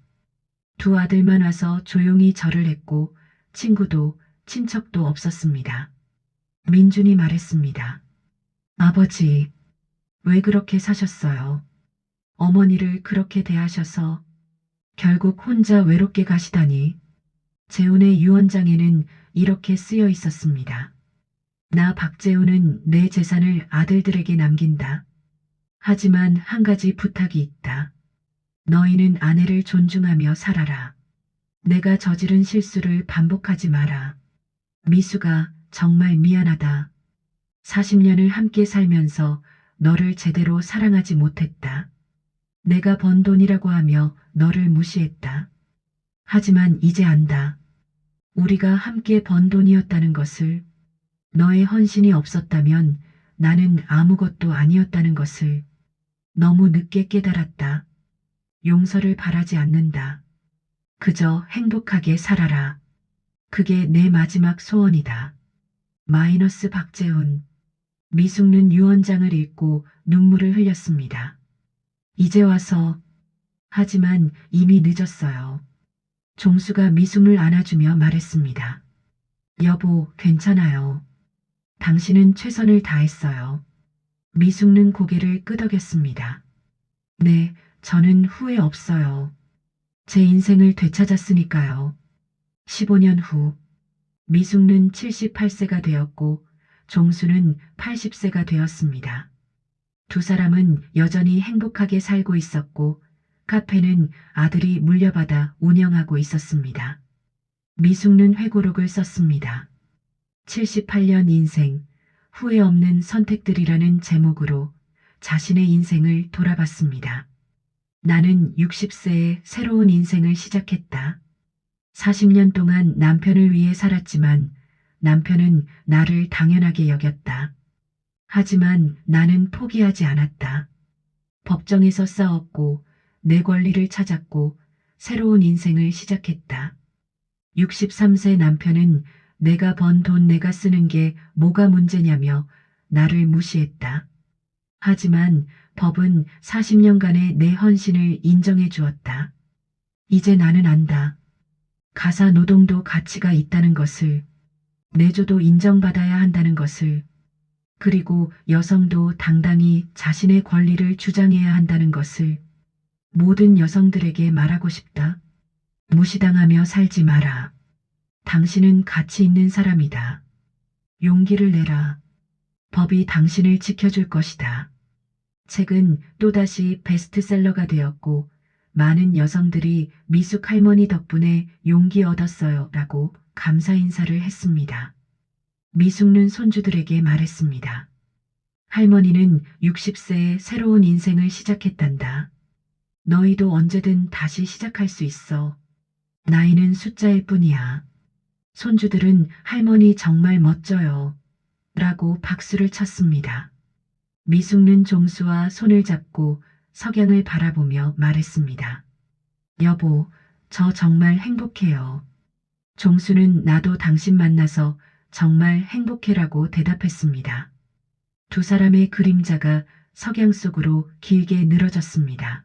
S2: 두 아들만 와서 조용히 절을 했고 친구도 친척도 없었습니다. 민준이 말했습니다. 아버지, 왜 그렇게 사셨어요? 어머니를 그렇게 대하셔서 결국 혼자 외롭게 가시다니. 재훈의 유언장에는 이렇게 쓰여 있었습니다. 나 박재훈은 내 재산을 아들들에게 남긴다. 하지만 한 가지 부탁이 있다. 너희는 아내를 존중하며 살아라. 내가 저지른 실수를 반복하지 마라. 미숙아, 정말 미안하다. 40년을 함께 살면서 너를 제대로 사랑하지 못했다. 내가 번 돈이라고 하며 너를 무시했다. 하지만 이제 안다. 우리가 함께 번 돈이었다는 것을, 너의 헌신이 없었다면 나는 아무것도 아니었다는 것을 너무 늦게 깨달았다. 용서를 바라지 않는다. 그저 행복하게 살아라. 그게 내 마지막 소원이다. 마이너스 박재훈. 미숙는 유언장을 읽고 눈물을 흘렸습니다. 이제 와서, 하지만 이미 늦었어요. 종수가 미숙을 안아주며 말했습니다. 여보, 괜찮아요. 당신은 최선을 다했어요. 미숙는 고개를 끄덕였습니다. 네, 저는 후회 없어요. 제 인생을 되찾았으니까요. 15년 후, 미숙는 78세가 되었고 종수는 80세가 되었습니다. 두 사람은 여전히 행복하게 살고 있었고 카페는 아들이 물려받아 운영하고 있었습니다. 미숙는 회고록을 썼습니다. 78년 인생, 후회 없는 선택들이라는 제목으로 자신의 인생을 돌아봤습니다. 나는 60세에 새로운 인생을 시작했다. 40년 동안 남편을 위해 살았지만 남편은 나를 당연하게 여겼다. 하지만 나는 포기하지 않았다. 법정에서 싸웠고 내 권리를 찾았고 새로운 인생을 시작했다. 63세 남편은 내가 번 돈 내가 쓰는 게 뭐가 문제냐며 나를 무시했다. 하지만 법은 40년간의 내 헌신을 인정해 주었다. 이제 나는 안다. 가사 노동도 가치가 있다는 것을, 내조도 인정받아야 한다는 것을, 그리고 여성도 당당히 자신의 권리를 주장해야 한다는 것을 모든 여성들에게 말하고 싶다. 무시당하며 살지 마라. 당신은 가치 있는 사람이다. 용기를 내라. 법이 당신을 지켜줄 것이다. 책은 또다시 베스트셀러가 되었고 많은 여성들이 미숙 할머니 덕분에 용기 얻었어요 라고 감사 인사를 했습니다. 미숙는 손주들에게 말했습니다. 할머니는 60세에 새로운 인생을 시작했단다. 너희도 언제든 다시 시작할 수 있어. 나이는 숫자일 뿐이야. 손주들은 할머니 정말 멋져요. 라고 박수를 쳤습니다. 미숙는 종수와 손을 잡고 석양을 바라보며 말했습니다. 여보, 저 정말 행복해요. 종수는 나도 당신 만나서 정말 행복해라고 대답했습니다. 두 사람의 그림자가 석양 속으로 길게 늘어졌습니다.